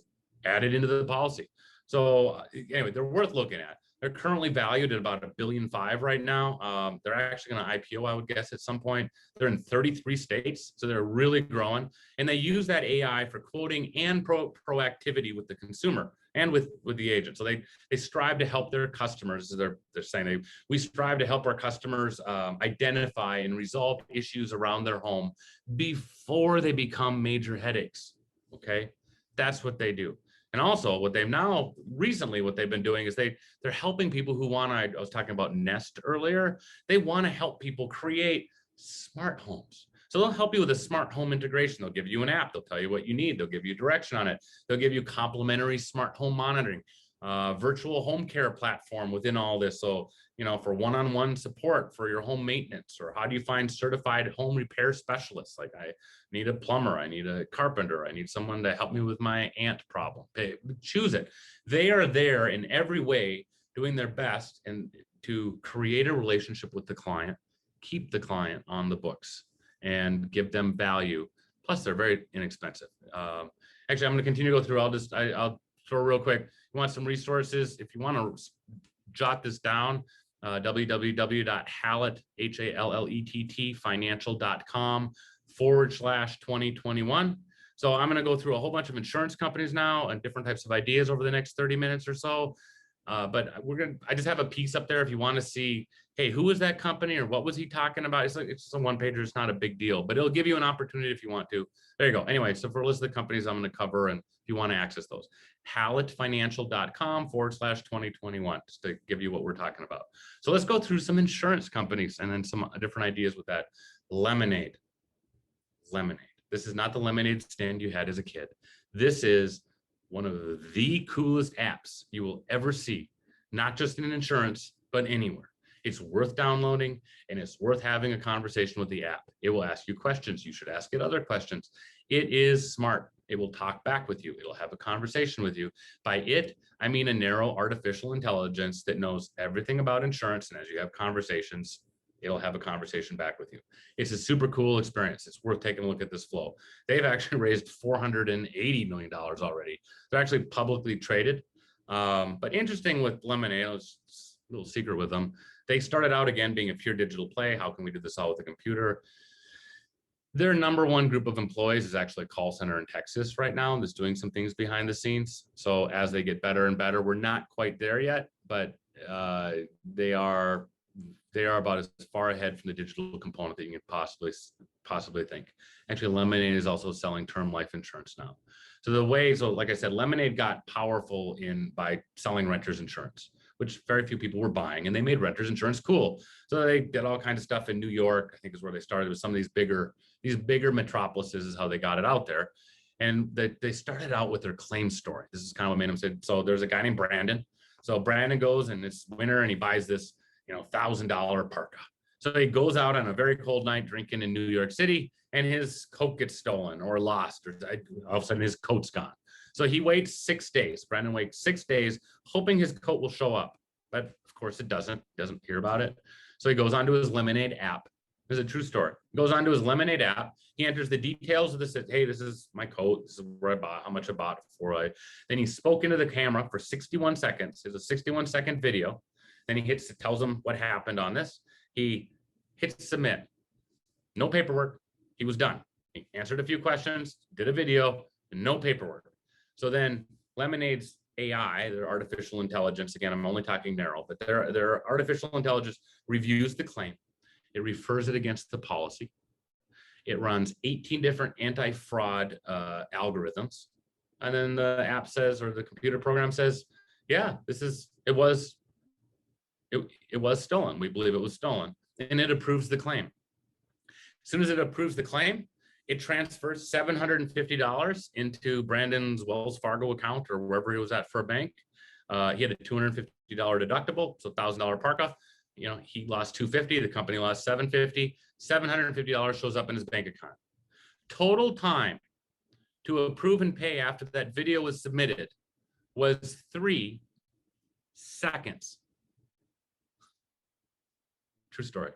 added into the policy. So anyway, they're worth looking at. They're currently valued at about $1.5 billion right now. They're actually going to IPO, I would guess, at some point. They're in 33 states, so they're really growing. And they use that AI for quoting and proactivity with the consumer and with the agent. So they strive to help their customers. They're saying we strive to help our customers identify and resolve issues around their home before they become major headaches. Okay, that's what they do. And also what they've been doing is they're helping people who want to, I was talking about Nest earlier. They want to help people create smart homes. So they'll help you with a smart home integration. They'll give you an app. They'll tell you what you need. They'll give you direction on it. They'll give you complimentary smart home monitoring, virtual home care platform within all this. So, for one-on-one support for your home maintenance, or how do you find certified home repair specialists? Like, I need a plumber, I need a carpenter, I need someone to help me with my ant problem. Choose it. They are there in every way, doing their best and to create a relationship with the client, keep the client on the books, and give them value. Plus, they're very inexpensive. Actually, I'm going to continue to go through. I'll throw real quick. You want some resources? If you want to jot this down, www.hallettfinancial.com/2021. So I'm going to go through a whole bunch of insurance companies now and different types of ideas over the next 30 minutes or so. but I just have a piece up there if you want to see, hey, who was that company or what was he talking about? It's just a one pager. It's not a big deal, but it'll give you an opportunity if you want to. There you go. Anyway, so for a list of the companies I'm going to cover, and if you want to access those, hallettfinancial.com/2021, just to give you what we're talking about. So let's go through some insurance companies and then some different ideas with that. Lemonade. This is not the lemonade stand you had as a kid. This is one of the coolest apps you will ever see, not just in insurance, but anywhere. It's worth downloading, and it's worth having a conversation with the app. It will ask you questions. You should ask it other questions. It is smart. It will talk back with you. It'll have a conversation with you. By it, I mean a narrow artificial intelligence that knows everything about insurance. And as you have conversations, it'll have a conversation back with you. It's a super cool experience. It's worth taking a look at this flow. They've actually raised $480 million already. They're actually publicly traded. But interesting with Lemonade, it's a little secret with them. They started out again being a pure digital play. How can we do this all with a computer? Their number one group of employees is actually a call center in Texas right now that's doing some things behind the scenes. So as they get better and better, we're not quite there yet, but they are about as far ahead from the digital component that you can possibly think. Actually, Lemonade is also selling term life insurance now. So like I said, Lemonade got powerful by selling renters insurance, which very few people were buying, and they made renters insurance cool. So they did all kinds of stuff in New York, I think is where they started, with some of these bigger metropolises is how they got it out there. And they started out with their claim story. This is kind of what made them say, so there's a guy named Brandon. So Brandon goes, and it's winter, and he buys this, $1,000 parka. So he goes out on a very cold night drinking in New York City, and his coat gets stolen or lost, or all of a sudden his coat's gone. So he waits 6 days. Brandon waits 6 days, hoping his coat will show up. But of course it doesn't. He doesn't hear about it. So he goes onto his Lemonade app. This is a true story. He goes onto his Lemonade app. He enters the details of this. Hey, this is my coat. This is where I bought, how much I bought for. Then he spoke into the camera for 61 seconds. It's a 61-second video. Then he tells him what happened on this. He hits submit. No paperwork. He was done. He answered a few questions, did a video, no paperwork. So then Lemonade's AI, their artificial intelligence, again, I'm only talking narrow, but their artificial intelligence reviews the claim. It refers it against the policy. It runs 18 different anti-fraud algorithms. And then the app says, or the computer program says, yeah, it was stolen. We believe it was stolen. And it approves the claim. As soon as it approves the claim, it transfers $750 into Brandon's Wells Fargo account or wherever he was at for a bank. He had a $250 deductible, so $1,000 parka. He lost $250. The company lost $750. $750 shows up in his bank account. Total time to approve and pay after that video was submitted was 3 seconds. True story.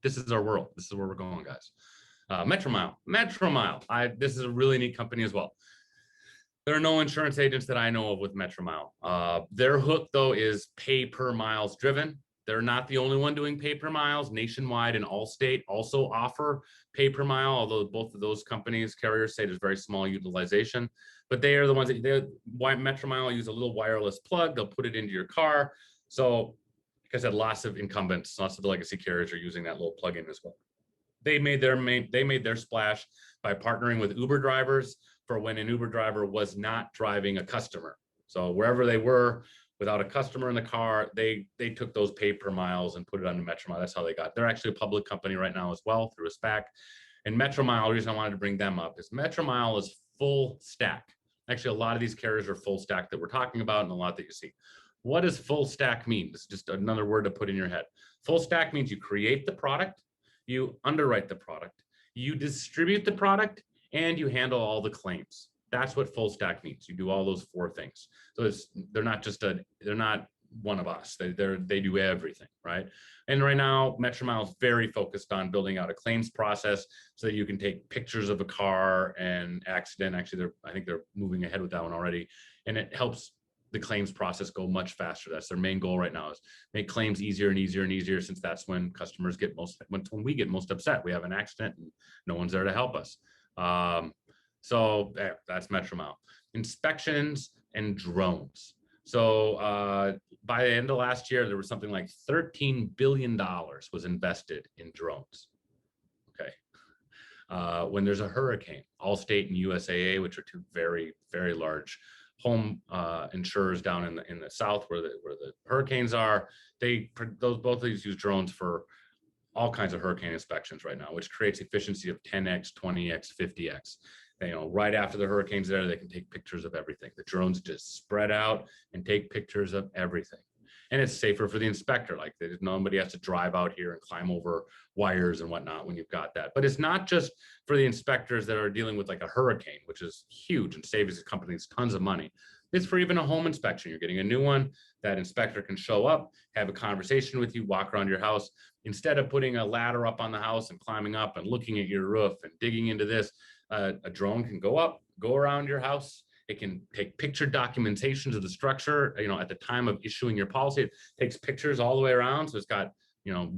This is our world. This is where we're going, guys. Metromile. This is a really neat company as well. There are no insurance agents that I know of with Metromile. Their hook, though, is pay per miles driven. They're not the only one doing pay per miles. Nationwide and Allstate also offer pay per mile, although both of those companies, carriers, say there's very small utilization. But they are the ones that Metromile use a little wireless plug. They'll put it into your car. So, like I said, lots of incumbents, lots of the legacy carriers are using that little plug-in as well. They made their splash by partnering with Uber drivers for when an Uber driver was not driving a customer. So wherever they were without a customer in the car, they took those pay per miles and put it on Metromile. That's how they got. They're actually a public company right now as well through a SPAC. And Metromile, the reason I wanted to bring them up is Metromile is full stack. Actually, a lot of these carriers are full stack that we're talking about and a lot that you see. What does full stack mean? It's just another word to put in your head. Full stack means you create the product, you underwrite the product, you distribute the product, and you handle all the claims. That's what full stack means. You do all those 4 things. So they're not one of us. They do everything, right? And right now, Metromile is very focused on building out a claims process so that you can take pictures of a car and accident. Actually, I think they're moving ahead with that one already, and it helps the claims process go much faster. That's their main goal right now, is make claims easier and easier and easier, since that's when customers get when we get most upset. We have an accident and no one's there to help us. So that's Metromile. Inspections and drones. So by the end of last year, there was something like $13 billion was invested in drones. Okay. When there's a hurricane, Allstate and USAA, which are two very, very large home insurers down in the South where the hurricanes are, both of these use drones for all kinds of hurricane inspections right now, which creates efficiency of 10x, 20x, 50x. Right after the hurricane's there, they can take pictures of everything. The drones just spread out and take pictures of everything. And it's safer for the inspector. Like nobody has to drive out here and climb over wires and whatnot when you've got that. But it's not just for the inspectors that are dealing with like a hurricane, which is huge and saves companies tons of money. It's for even a home inspection. You're getting a new one. That inspector can show up, have a conversation with you, walk around your house. Instead of putting a ladder up on the house and climbing up and looking at your roof and digging into this, a drone can go up, go around your house. It can take picture documentations of the structure. At the time of issuing your policy, it takes pictures all the way around. So it's got,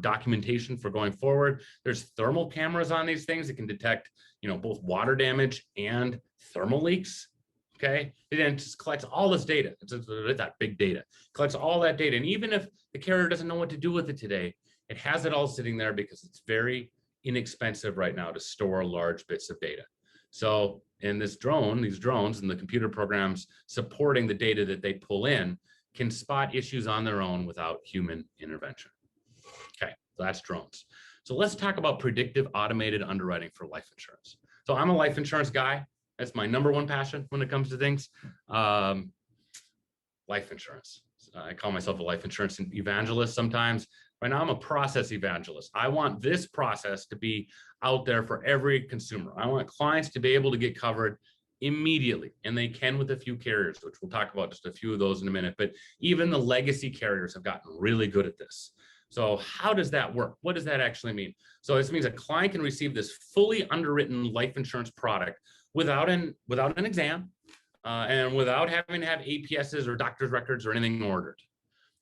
documentation for going forward. There's thermal cameras on these things that can detect, both water damage and thermal leaks. Okay. It then just collects all this data. It's that big data, collects all that data. And even if the carrier doesn't know what to do with it today, it has it all sitting there because it's very inexpensive right now to store large bits of data. So in these drones and the computer programs supporting the data that they pull in can spot issues on their own without human intervention. Okay, so that's drones. So let's talk about predictive automated underwriting for life insurance. So I'm a life insurance guy. That's my number one passion when it comes to things. Life insurance. I call myself a life insurance evangelist sometimes. Right now, I'm a process evangelist. I want this process to be out there for every consumer. I want clients to be able to get covered immediately, and they can with a few carriers, which we'll talk about just a few of those in a minute. But even the legacy carriers have gotten really good at this. So how does that work? What does that actually mean? So this means a client can receive this fully underwritten life insurance product without an exam and without having to have APSs or doctor's records or anything ordered.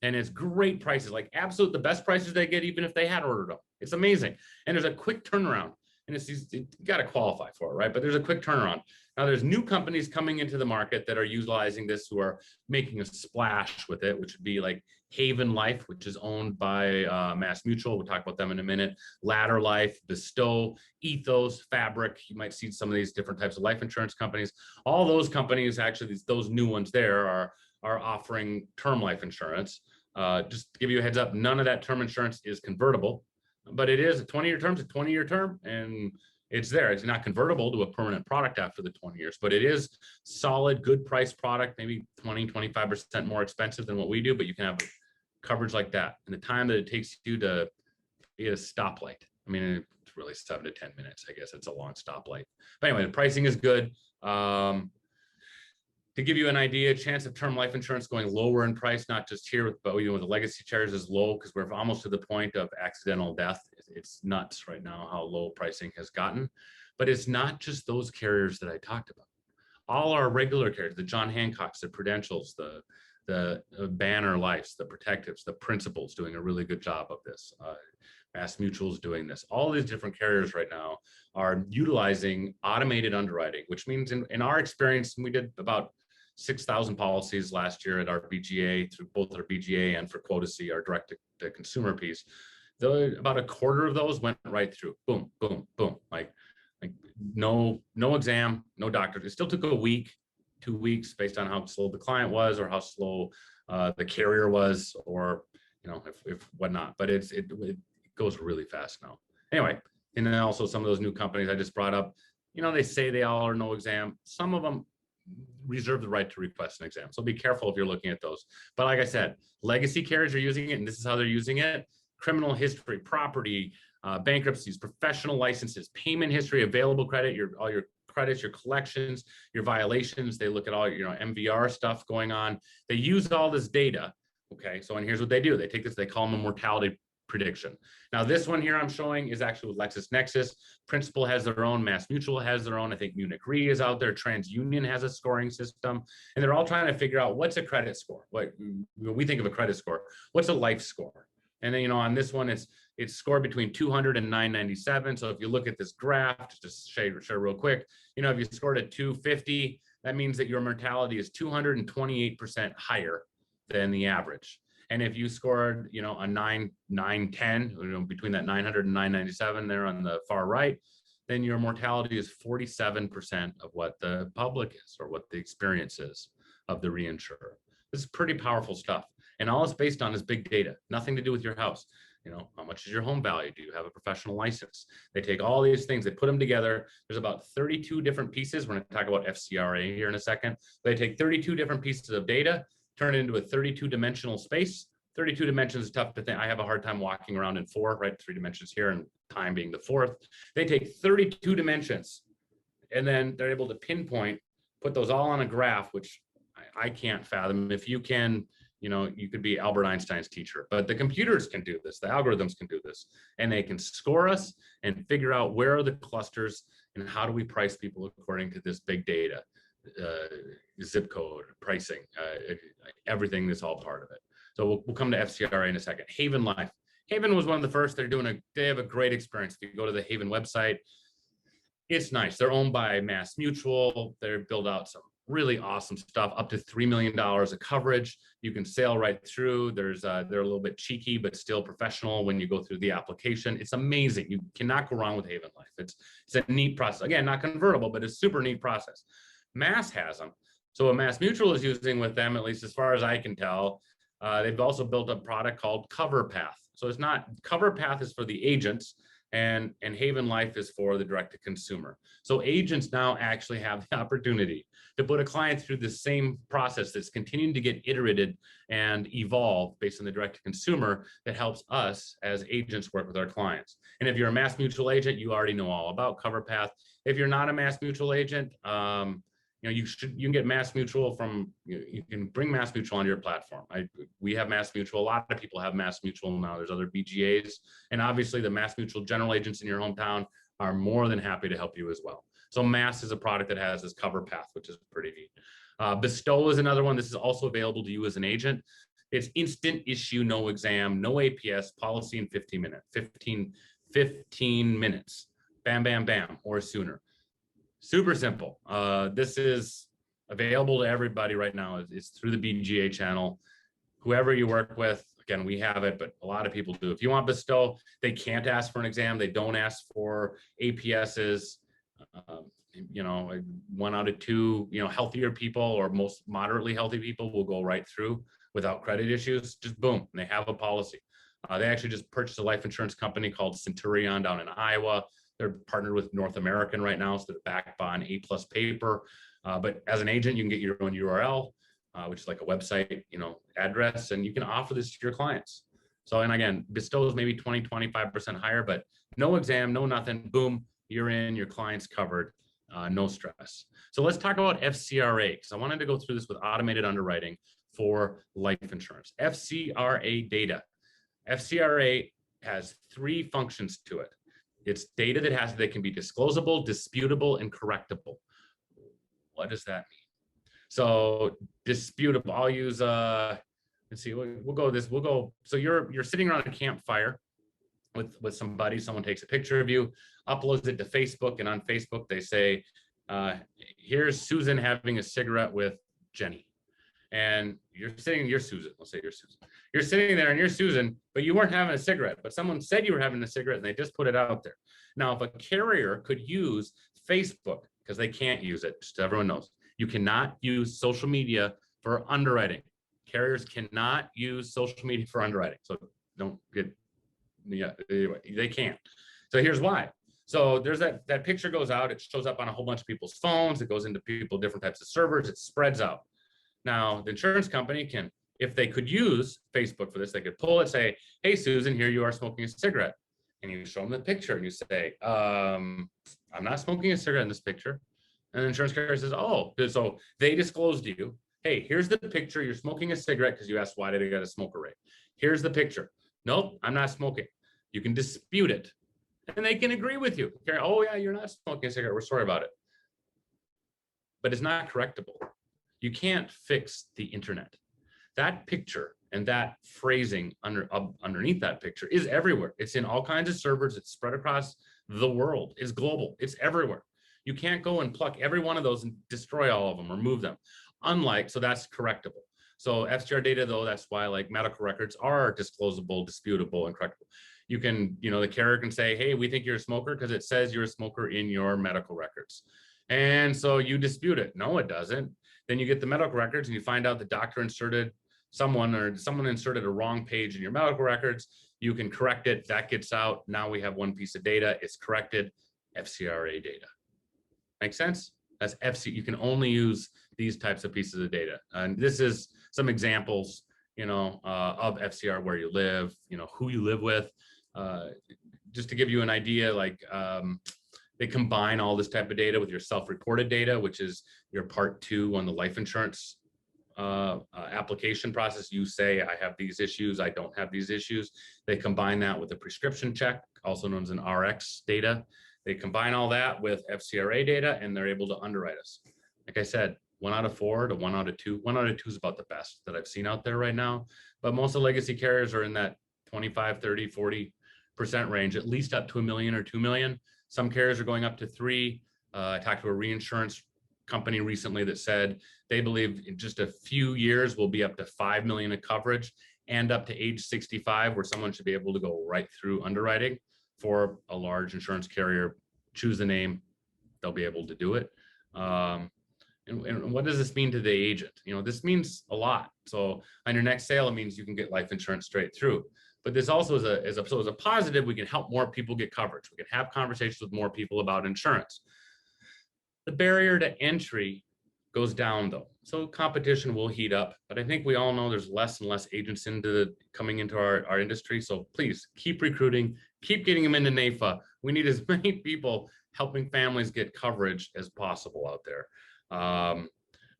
And it's great prices, like absolute the best prices they get, even if they had ordered them. It's amazing. And there's a quick turnaround. And you got to qualify for it, right? But there's a quick turnaround. Now, there's new companies coming into the market that are utilizing this, who are making a splash with it, which would be like Haven Life, which is owned by Mass Mutual. We'll talk about them in a minute. Ladder Life, Bestow, Ethos, Fabric. You might see some of these different types of life insurance companies. All those companies, actually, those new ones there are offering term life insurance. Just to give you a heads up, none of that term insurance is convertible, but it is a 20-year term. It's a 20-year term, and it's there. It's not convertible to a permanent product after the 20 years, but it is solid, good price product, maybe 20, 25% more expensive than what we do, but you can have coverage like that. And the time that it takes you to be at a stoplight, I mean, it's really 7 to 10 minutes. I guess it's a long stoplight. But anyway, the pricing is good. To give you an idea, chance of term life insurance going lower in price, not just here, but with the legacy carriers, is low because we're almost to the point of accidental death. It's nuts right now how low pricing has gotten. But it's not just those carriers that I talked about. All our regular carriers, the John Hancocks, the Prudentials, the Banner Lifes, the Protectives, the Principals, doing a really good job of this. Mass Mutual's doing this. All these different carriers right now are utilizing automated underwriting, which means in our experience, we did about 6,000 policies last year at our BGA, through both our BGA and for Quotacy, our direct to consumer piece. About a quarter of those went right through. Boom, boom, boom. Like no exam, no doctor. It still took a week, 2 weeks, based on how slow the client was or how slow the carrier was, or if whatnot. But it goes really fast now. Anyway, and then also some of those new companies I just brought up, they say they all are no exam. Some of them reserve the right to request an exam. So be careful if you're looking at those. But like I said, legacy carriers are using it, and this is how they're using it. Criminal history, property, bankruptcies, professional licenses, payment history, available credit, all your credits, your collections, your violations. They look at all your MVR stuff going on. They use all this data. Okay, so and here's what they do. They take this, they call them a mortality prediction. Now, this one here I'm showing is actually with LexisNexis. Principal has their own, Mass Mutual has their own. I think Munich Re is out there. TransUnion has a scoring system, and they're all trying to figure out what's a credit score. What when we think of a credit score, what's a life score? And then on this one, it's scored between 200 and 997. So if you look at this graph, just share real quick, if you scored at 250, that means that your mortality is 228% higher than the average. And if you scored, a 910, between that 900 and 997 there on the far right, then your mortality is 47% of what the public is, or what the experience is of the reinsurer. This is pretty powerful stuff. And all it's based on is big data, nothing to do with your house. How much is your home value? Do you have a professional license? They take all these things, they put them together. There's about 32 different pieces. We're going to talk about FCRA here in a second. They take 32 different pieces of data, turn it into a 32-dimensional space. 32 dimensions is tough to think. I have a hard time walking around in 4, right? 3 dimensions here and time being the 4th. They take 32 dimensions and then they're able to pinpoint, put those all on a graph, which I can't fathom. If you can, you could be Albert Einstein's teacher, but the computers can do this. The algorithms can do this, and they can score us and figure out where are the clusters and how do we price people according to this big data, zip code, pricing, everything that's all part of it. So we'll come to FCRA in a second. Haven Life. Haven was one of the first. They have a great experience. If you go to the Haven website, it's nice. They're owned by Mass Mutual. They're built out some really awesome stuff, up to $3 million of coverage. You can sail right through. They're a little bit cheeky, but still professional when you go through the application. It's amazing. You cannot go wrong with Haven Life. It's a neat process. Again, not convertible, but it's a super neat process. Mass has them. So what Mass Mutual is using with them, at least as far as I can tell, they've also built a product called CoverPath. So it's not, CoverPath is for the agents, and Haven Life is for the direct to consumer. So agents now actually have the opportunity to put a client through the same process that's continuing to get iterated and evolve based on the direct to consumer that helps us as agents work with our clients. And if you're a Mass Mutual agent, you already know all about CoverPath. If you're not a Mass Mutual agent, you can get Mass Mutual you can bring Mass Mutual onto your platform. We have Mass Mutual. A lot of people have Mass Mutual now. There's other BGAs, and obviously the Mass Mutual general agents in your hometown are more than happy to help you as well. So Mass is a product that has this CoverPath, which is pretty neat. Bestow is another one. This is also available to you as an agent. It's instant issue, no exam, no APS, policy in 15 minutes. Bam, bam, bam, or sooner. Super simple. This is available to everybody right now. It's through the BGA channel. Whoever you work with, again, we have it, but a lot of people do. If you want Bestow, they can't ask for an exam. They don't ask for APSs. 1 out of 2, healthier people or most moderately healthy people will go right through without credit issues. Just boom, and they have a policy. They actually just purchased a life insurance company called Centurion down in Iowa. They're partnered with North American right now, so they're backed by an A+ paper. But as an agent, you can get your own URL, which is like a website, address, and you can offer this to your clients. So, and again, Bestow is maybe 20, 25% higher, but no exam, no nothing, boom, you're in, your client's covered, no stress. So let's talk about FCRA, because I wanted to go through this with automated underwriting for life insurance. FCRA data. FCRA has 3 functions to it. It's data that can be disclosable, disputable, and correctable. What does that mean? So disputable, I'll use, let's see, we'll go this, so you're sitting around a campfire with somebody, someone takes a picture of you, uploads it to Facebook, and on Facebook they say, here's Susan having a cigarette with Jenny. And you're Susan, let's say you're Susan. You're sitting there and you're Susan, but you weren't having a cigarette, but someone said you were having a cigarette and they just put it out there. Now, if a carrier could use Facebook, because they can't use it, just so everyone knows, you cannot use social media for underwriting. Carriers cannot use social media for underwriting. So don't get, anyway, they can't. So here's why. So there's that picture goes out, it shows up on a whole bunch of people's phones, it goes into different types of servers, it spreads out. Now, the insurance company can, if they could use Facebook for this, they could pull it, say, hey, Susan, here you are smoking a cigarette. And you show them the picture and you say, I'm not smoking a cigarette in this picture. And the insurance carrier says, oh, so they disclosed to you, hey, here's the picture. You're smoking a cigarette because you asked, why did I get a smoker rate? Here's the picture. Nope, I'm not smoking. You can dispute it. And they can agree with you. Oh, yeah, you're not smoking a cigarette. We're sorry about it. But it's not correctable. You can't fix the internet. That picture and that phrasing underneath that picture is everywhere. It's in all kinds of servers. It's spread across the world. It's global. It's everywhere. You can't go and pluck every one of those and destroy all of them or move them. So that's correctable. So FCR data, though, that's why like medical records are disclosable, disputable, and correctable. You can, the carrier can say, hey, we think you're a smoker because it says you're a smoker in your medical records. And so you dispute it. No, it doesn't. Then you get the medical records and you find out the doctor inserted someone inserted a wrong page in your medical records. You can correct it. That gets out. Now we have one piece of data. It's corrected. FCRA data. Make sense? That's FC. You can only use these types of pieces of data. And this is some examples, of FCR, where you live, who you live with. Just to give you an idea, like they combine all this type of data with your self-reported data, which is your part 2 on the life insurance application process. You say, I have these issues, I don't have these issues. They combine that with a prescription check, also known as an RX data. They combine all that with FCRA data, and they're able to underwrite us. Like I said, 1 out of 4 to 1 out of 2. 1 out of 2 is about the best that I've seen out there right now. But most of the legacy carriers are in that 25, 30, 40% range, at least up to $1 million or $2 million. Some carriers are going up to 3. I talked to a reinsurance company recently that said they believe in just a few years we'll be up to 5 million of coverage, and up to age 65, where someone should be able to go right through underwriting for a large insurance carrier. Choose the name, they'll be able to do it. And what does this mean to the agent? This means a lot. So on your next sale, it means you can get life insurance straight through. But this also is a positive. We can help more people get coverage. We can have conversations with more people about insurance. The barrier to entry goes down, though. So competition will heat up, but I think we all know there's less and less agents coming into our industry. So please keep recruiting, keep getting them into NAIFA. We need as many people helping families get coverage as possible out there.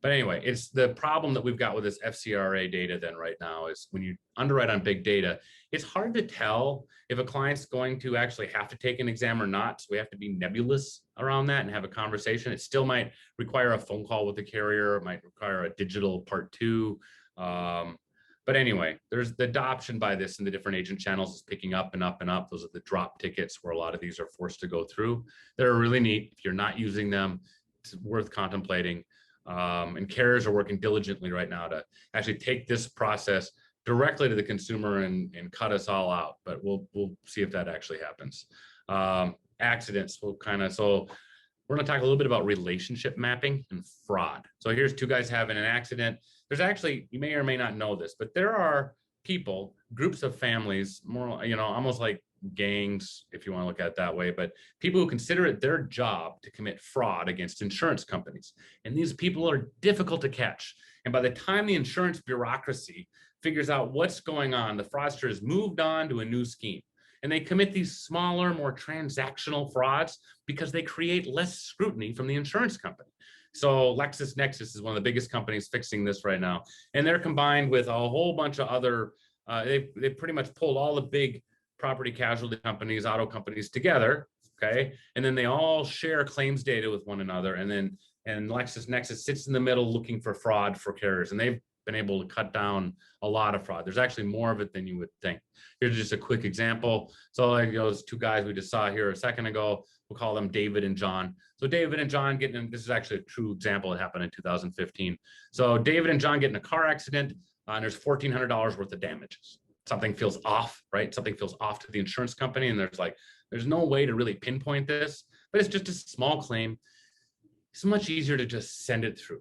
But anyway, it's the problem that we've got with this FCRA data then right now is when you underwrite on big data, it's hard to tell if a client's going to actually have to take an exam or not. So we have to be nebulous around that and have a conversation. It still might require a phone call with the carrier. It might require a digital part 2. But anyway, there's the adoption by this in the different agent channels is picking up and up and up. Those are the drop tickets where a lot of these are forced to go through. They're really neat. If you're not using them, it's worth contemplating. And carriers are working diligently right now to actually take this process directly to the consumer and cut us all out. But we'll see if that actually happens. Accidents will so we're going to talk a little bit about relationship mapping and fraud. So here's 2 guys having an accident. There's actually, you may or may not know this, but there are people, groups of families, more, almost like gangs, if you want to look at it that way, but people who consider it their job to commit fraud against insurance companies. And these people are difficult to catch. And by the time the insurance bureaucracy figures out what's going on, the fraudster has moved on to a new scheme. And they commit these smaller, more transactional frauds because they create less scrutiny from the insurance company. So LexisNexis is one of the biggest companies fixing this right now. And they're combined with a whole bunch of other, they've pretty much pulled all the big property casualty companies, auto companies together, okay? And then they all share claims data with one another. And LexisNexis sits in the middle looking for fraud for carriers. And they've been able to cut down a lot of fraud. There's actually more of it than you would think. Here's just a quick example. So like those 2 guys we just saw here a second ago, we'll call them David and John. So David and John this is actually a true example that happened in 2015. So David and John get in a car accident and there's $1,400 worth of damages. Something feels off, right? Something feels off to the insurance company. And there's no way to really pinpoint this, but it's just a small claim. It's much easier to just send it through.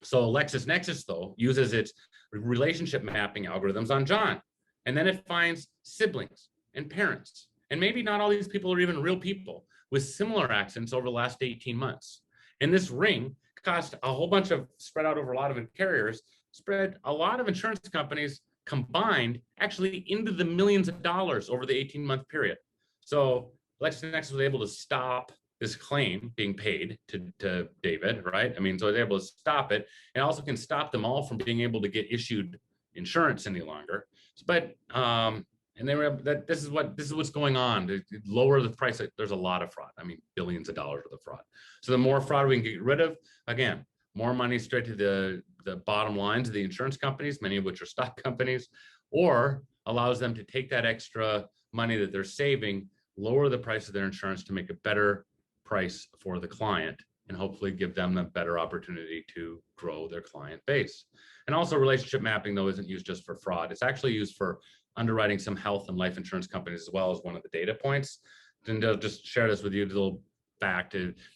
So LexisNexis, though, uses its relationship mapping algorithms on John. And then it finds siblings and parents. And maybe not all these people are even real people with similar accidents over the last 18 months. And this ring cost a whole bunch of, spread out over a lot of carriers, spread a lot of insurance companies combined actually into the millions of dollars over the 18-month period. So LexisNexis was able to stop this claim being paid to David, right? I mean, so they're able to stop it, and also can stop them all from being able to get issued insurance any longer. But and they were this is what's going on to lower the price. There's a lot of fraud. I mean, billions of dollars worth of fraud. So the more fraud we can get rid of, again, more money straight to the bottom lines of the insurance companies, many of which are stock companies, or allows them to take that extra money that they're saving, lower the price of their insurance to make a better price for the client and hopefully give them a better opportunity to grow their client base. And also relationship mapping, though, isn't used just for fraud. It's actually used for underwriting some health and life insurance companies as well as one of the data points. And I'll just share this with you, a little fact.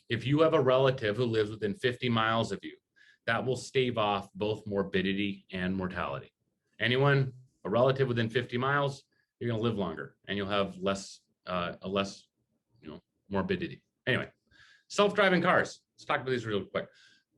If you have a relative who lives within 50 miles of you, that will stave off both morbidity and mortality. Anyone, a relative within 50 miles, you're going to live longer and you'll have less morbidity. Anyway, self-driving cars. Let's talk about these real quick.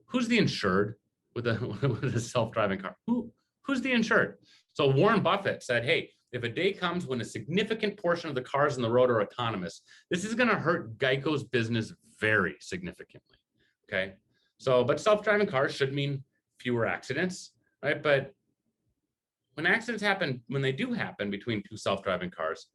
Who's the insured with a self-driving car? Who's the insured? So Warren Buffett said, hey, if a day comes when a significant portion of the cars on the road are autonomous, this is going to hurt Geico's business very significantly. Okay. So, but self-driving cars should mean fewer accidents, right? But when accidents happen, when they do happen between two self-driving cars,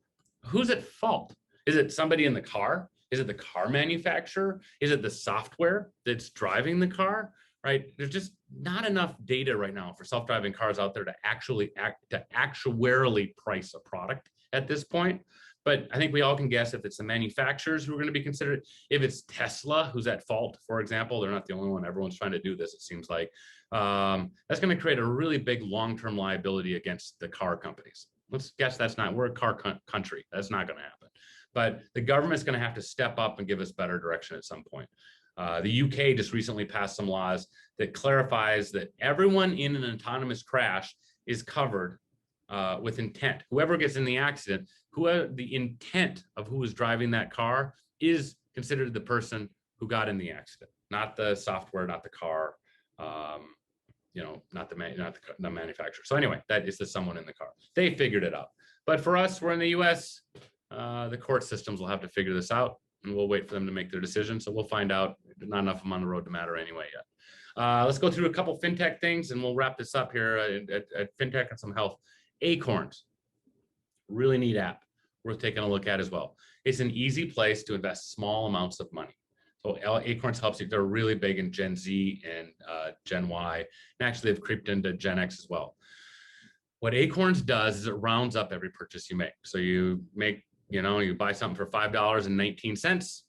who's at fault? Is it somebody in the car? Is it the car manufacturer? Is it the software that's driving the car? Right? There's just not enough data right now for self-driving cars out there to actuarially price a product at this point. But I think we all can guess if it's the manufacturers who are going to be considered, if it's Tesla who's at fault, for example. They're not the only one. Everyone's trying to do this, it seems like. That's going to create a really big long-term liability against the car companies. Let's guess we're a car country. That's not going to happen. But the government's going to have to step up and give us better direction at some point. The UK just recently passed some laws that clarifies that everyone in an autonomous crash is covered with intent. Whoever gets in the accident, the intent of who is driving that car is considered the person who got in the accident, not the software, not the car, not the manufacturer. So anyway, that is the someone in the car. They figured it out. But for us, we're in the US, the court systems will have to figure this out, and we'll wait for them to make their decision. So we'll find out. Not enough of them on the road to matter anyway yet. Let's go through a couple fintech things, and we'll wrap this up here at fintech and some health. Acorns, really neat app, worth taking a look at as well. It's an easy place to invest small amounts of money. So Acorns helps you. They're really big in Gen Z and Gen Y, and actually they've creeped into Gen X as well. What Acorns does is it rounds up every purchase you make. So you make, you buy something for $5.19.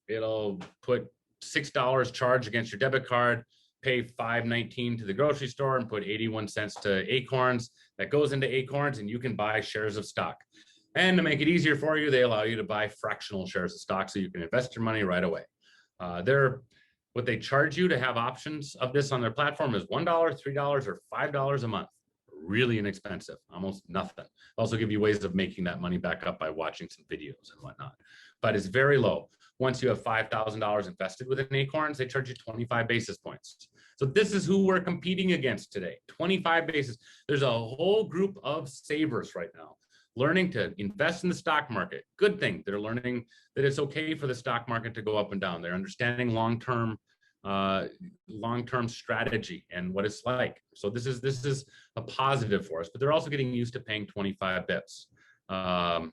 It'll put $6 charge against your debit card, pay $5.19 to the grocery store, and put 81 cents to Acorns. That goes into Acorns, and you can buy shares of stock. And to make it easier for you, they allow you to buy fractional shares of stock so you can invest your money right away. What they charge you to have options of this on their platform is $1, $3, or $5 a month. Really inexpensive, almost nothing. Also give you ways of making that money back up by watching some videos and whatnot. But it's very low. Once you have $5,000 invested within Acorns, they charge you 25 basis points. So this is who we're competing against today, 25 basis. There's a whole group of savers right now learning to invest in the stock market. Good thing. They're learning that it's okay for the stock market to go up and down. They're understanding long-term strategy and what it's like. So this is a positive for us, but they're also getting used to paying 25 bips. But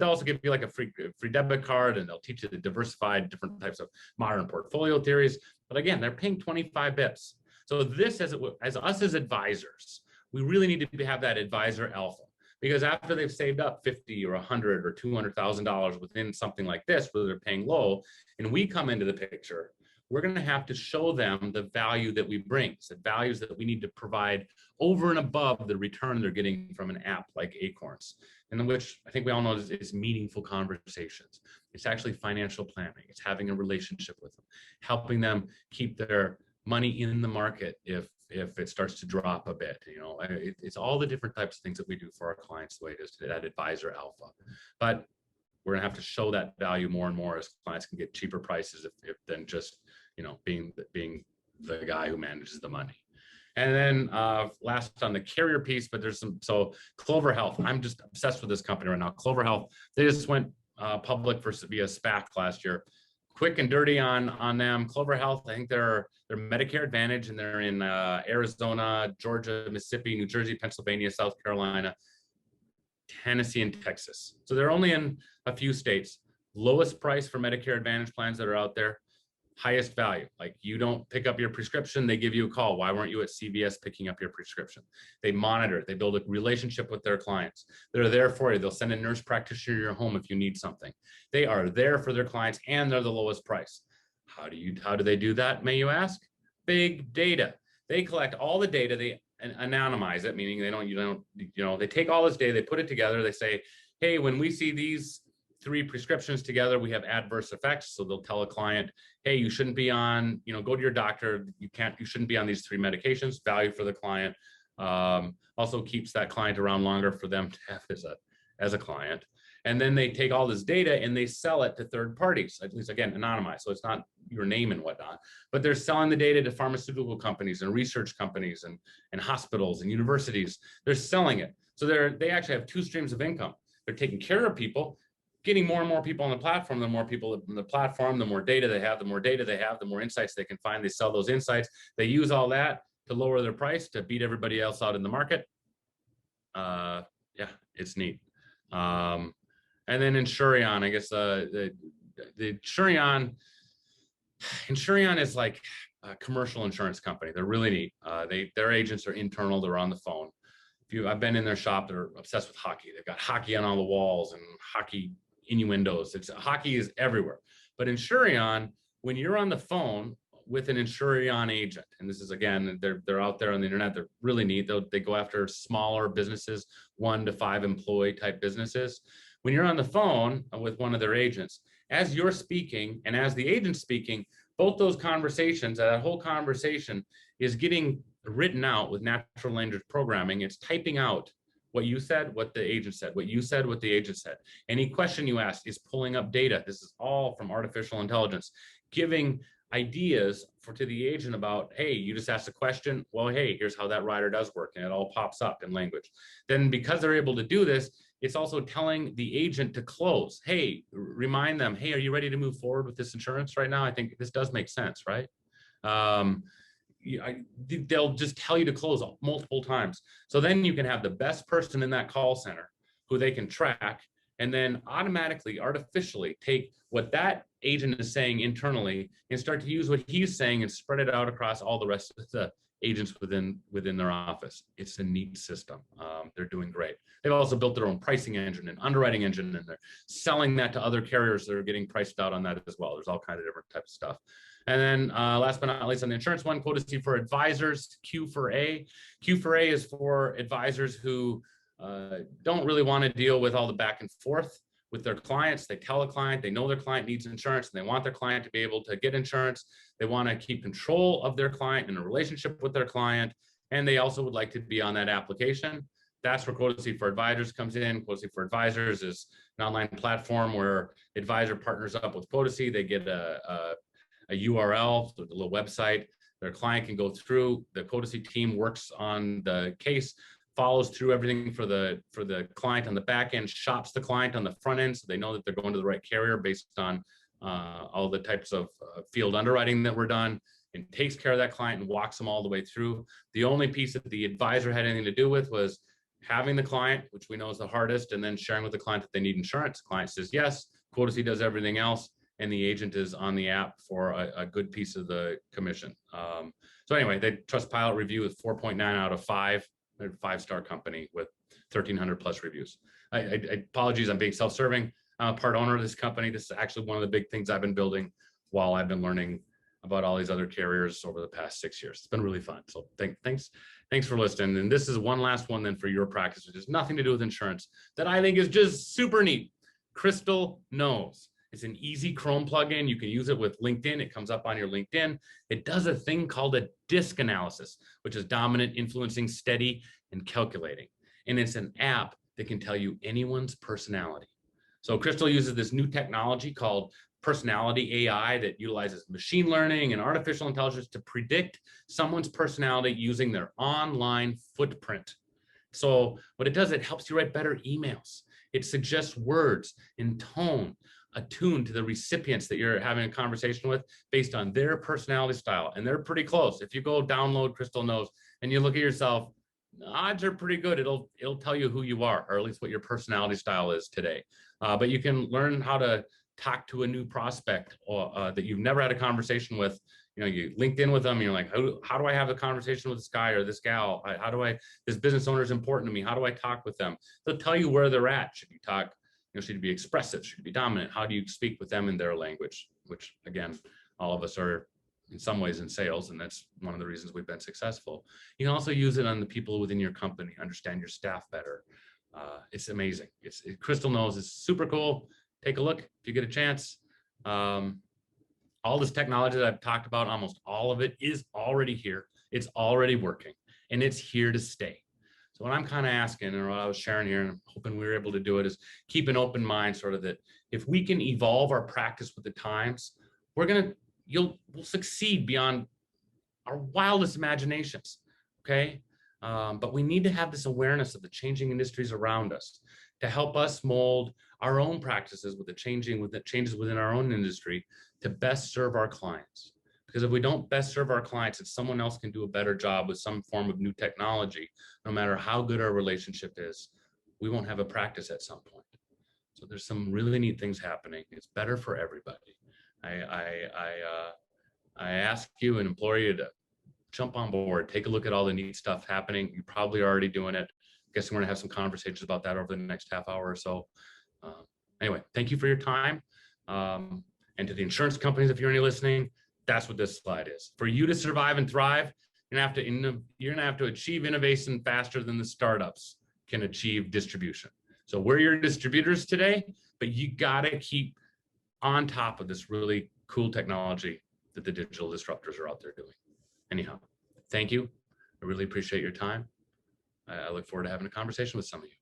they'll also give you like a free debit card, and they'll teach you the diversified different types of modern portfolio theories. But again, they're paying 25 bips. So this, as us as advisors, we really need to have that advisor alpha, because after they've saved up $50 or $100 or $200,000 within something like this, where they're paying low, and we come into the picture, we're going to have to show them the value that we bring, the values that we need to provide over and above the return they're getting from an app like Acorns, and which I think we all know is meaningful conversations. It's actually financial planning. It's having a relationship with them, helping them keep their money in the market if it starts to drop a bit. It's all the different types of things that we do for our clients the way it is today, that advisor alpha. But we're going to have to show that value more and more as clients can get cheaper prices if than just being the guy who manages the money. And then last on the carrier piece, but there's so Clover Health, I'm just obsessed with this company right now. Clover Health, they just went public via SPAC last year. Quick and dirty on them. Clover Health, I think they're Medicare Advantage, and they're in Arizona, Georgia, Mississippi, New Jersey, Pennsylvania, South Carolina, Tennessee, and Texas. So they're only in a few states. Lowest price for Medicare Advantage plans that are out there. Highest value. Like, you don't pick up your prescription, they give you a call. Why weren't you at CVS picking up your prescription? They monitor, they build a relationship with their clients. They're there for you. They'll send a nurse practitioner to your home if you need something. They are there for their clients, and they're the lowest price. How do they do that, may you ask? Big data. They collect all the data, they anonymize it, meaning they take all this data, they put it together, they say, hey, when we see these 3 prescriptions together, we have adverse effects. So they'll tell a client, hey, you shouldn't be on, go to your doctor. You shouldn't be on these 3 medications. Value for the client. Also keeps that client around longer for them to have as a client. And then they take all this data and they sell it to third parties, at least again, anonymized. So it's not your name and whatnot, but they're selling the data to pharmaceutical companies and research companies and hospitals and universities. They're selling it. So they actually have 2 streams of income. They're taking care of people, getting more and more people on the platform. The more people on the platform, the more data they have, the more insights they can find. They sell those insights. They use all that to lower their price to beat everybody else out in the market. Yeah, it's neat. And then Insurance, I guess the Insurance is like a commercial insurance company. They're really neat. Their agents are internal. They're on the phone. I've been in their shop. They're obsessed with hockey. They've got hockey on all the walls and hockey innuendos. Hockey is everywhere. But Insurance, when you're on the phone with an Insurance agent, and this is again, they're out there on the internet. They're really neat. They go after smaller businesses, 1 to 5 employee type businesses. When you're on the phone with one of their agents, as you're speaking and as the agent's speaking, both those conversations, that whole conversation is getting written out with natural language programming. It's typing out what you said, what the agent said, what you said, what the agent said. Any question you ask is pulling up data. This is all from artificial intelligence, giving ideas to the agent about, hey, you just asked a question. Well, hey, here's how that rider does work. And it all pops up in language. Then because they're able to do this, it's also telling the agent to close. Hey, remind them, hey, are you ready to move forward with this insurance right now? I think this does make sense, right? They'll just tell you to close multiple times. So then you can have the best person in that call center who they can track and then automatically, artificially take what that agent is saying internally and start to use what he's saying and spread it out across all the rest of the agents within their office. It's a neat system. They're doing great. They've also built their own pricing engine and underwriting engine, and they're selling that to other carriers that are getting priced out on that as well. There's all kinds of different types of stuff. And then last but not least, on the insurance one, Quotacy for advisors, Q4A. Q4A is for advisors who don't really want to deal with all the back and forth with their clients. They tell a client, they know their client needs insurance, and they want their client to be able to get insurance. They want to keep control of their client and a relationship with their client, and they also would like to be on that application. That's where Quotacy for Advisors comes in. Quotacy for Advisors is an online platform where advisor partners up with Quotacy. They get a URL, so a little website. Their client can go through. The Quotacy team works on the case, follows through everything for the client on the back end, shops the client on the front end, so they know that they're going to the right carrier based on all the types of field underwriting that were done, and takes care of that client and walks them all the way through. The only piece that the advisor had anything to do with was having the client, which we know is the hardest, and then sharing with the client that they need insurance. Client says yes, Quotacy does everything else, and the agent is on the app for a good piece of the commission. So anyway, the Trustpilot review is 4.9 out of 5. They're a 5-star company with 1,300 plus reviews. I apologize, I'm being self-serving. I'm a part owner of this company. This is actually one of the big things I've been building while I've been learning about all these other carriers over the past 6 years. It's been really fun. So thanks for listening. And this is one last one then for your practice, which has nothing to do with insurance, that I think is just super neat. Crystal Knows. It's an easy Chrome plugin. You can use it with LinkedIn. It comes up on your LinkedIn. It does a thing called a DISC analysis, which is dominant, influencing, steady, and calculating. And it's an app that can tell you anyone's personality. So Crystal uses this new technology called personality AI that utilizes machine learning and artificial intelligence to predict someone's personality using their online footprint. So what it does, it helps you write better emails. It suggests words and tone attuned to the recipients that you're having a conversation with based on their personality style. And they're pretty close. If you go download Crystal Knows and you look at yourself, odds are pretty good. It'll tell you who you are, or at least what your personality style is today. But you can learn how to talk to a new prospect or that you've never had a conversation with. You know, you linked in with them, and you're like, how do I have a conversation with this guy or this gal? This business owner is important to me. How do I talk with them? They'll tell you where they're at. Should you talk? Should you be expressive? Should you be dominant? How do you speak with them in their language? Which again, all of us are in some ways in sales, and that's one of the reasons we've been successful. You can also use it on the people within your company, understand your staff better. It's amazing. Crystal knows it's super cool. Take a look if you get a chance. All this technology that I've talked about, almost all of it is already here. It's already working, and it's here to stay. So what I'm kind of asking, and what I was sharing here, and I'm hoping we were able to do it, is keep an open mind, sort of, that if we can evolve our practice with the times, we'll succeed beyond our wildest imaginations. Okay. But we need to have this awareness of the changing industries around us to help us mold our own practices with the changes within our own industry to best serve our clients. Because if we don't best serve our clients and someone else can do a better job with some form of new technology, no matter how good our relationship is, we won't have a practice at some point. So there's some really neat things happening. It's better for everybody. I ask you and implore you to jump on board, take a look at all the neat stuff happening. You're probably already doing it. I guess we're gonna have some conversations about that over the next half hour or so. Anyway, thank you for your time. And to the insurance companies, if you're any listening, that's what this slide is. For you to survive and thrive, you're gonna have to achieve innovation faster than the startups can achieve distribution. So we're your distributors today, but you gotta keep on top of this really cool technology that the digital disruptors are out there doing. Anyhow, thank you. I really appreciate your time. I look forward to having a conversation with some of you.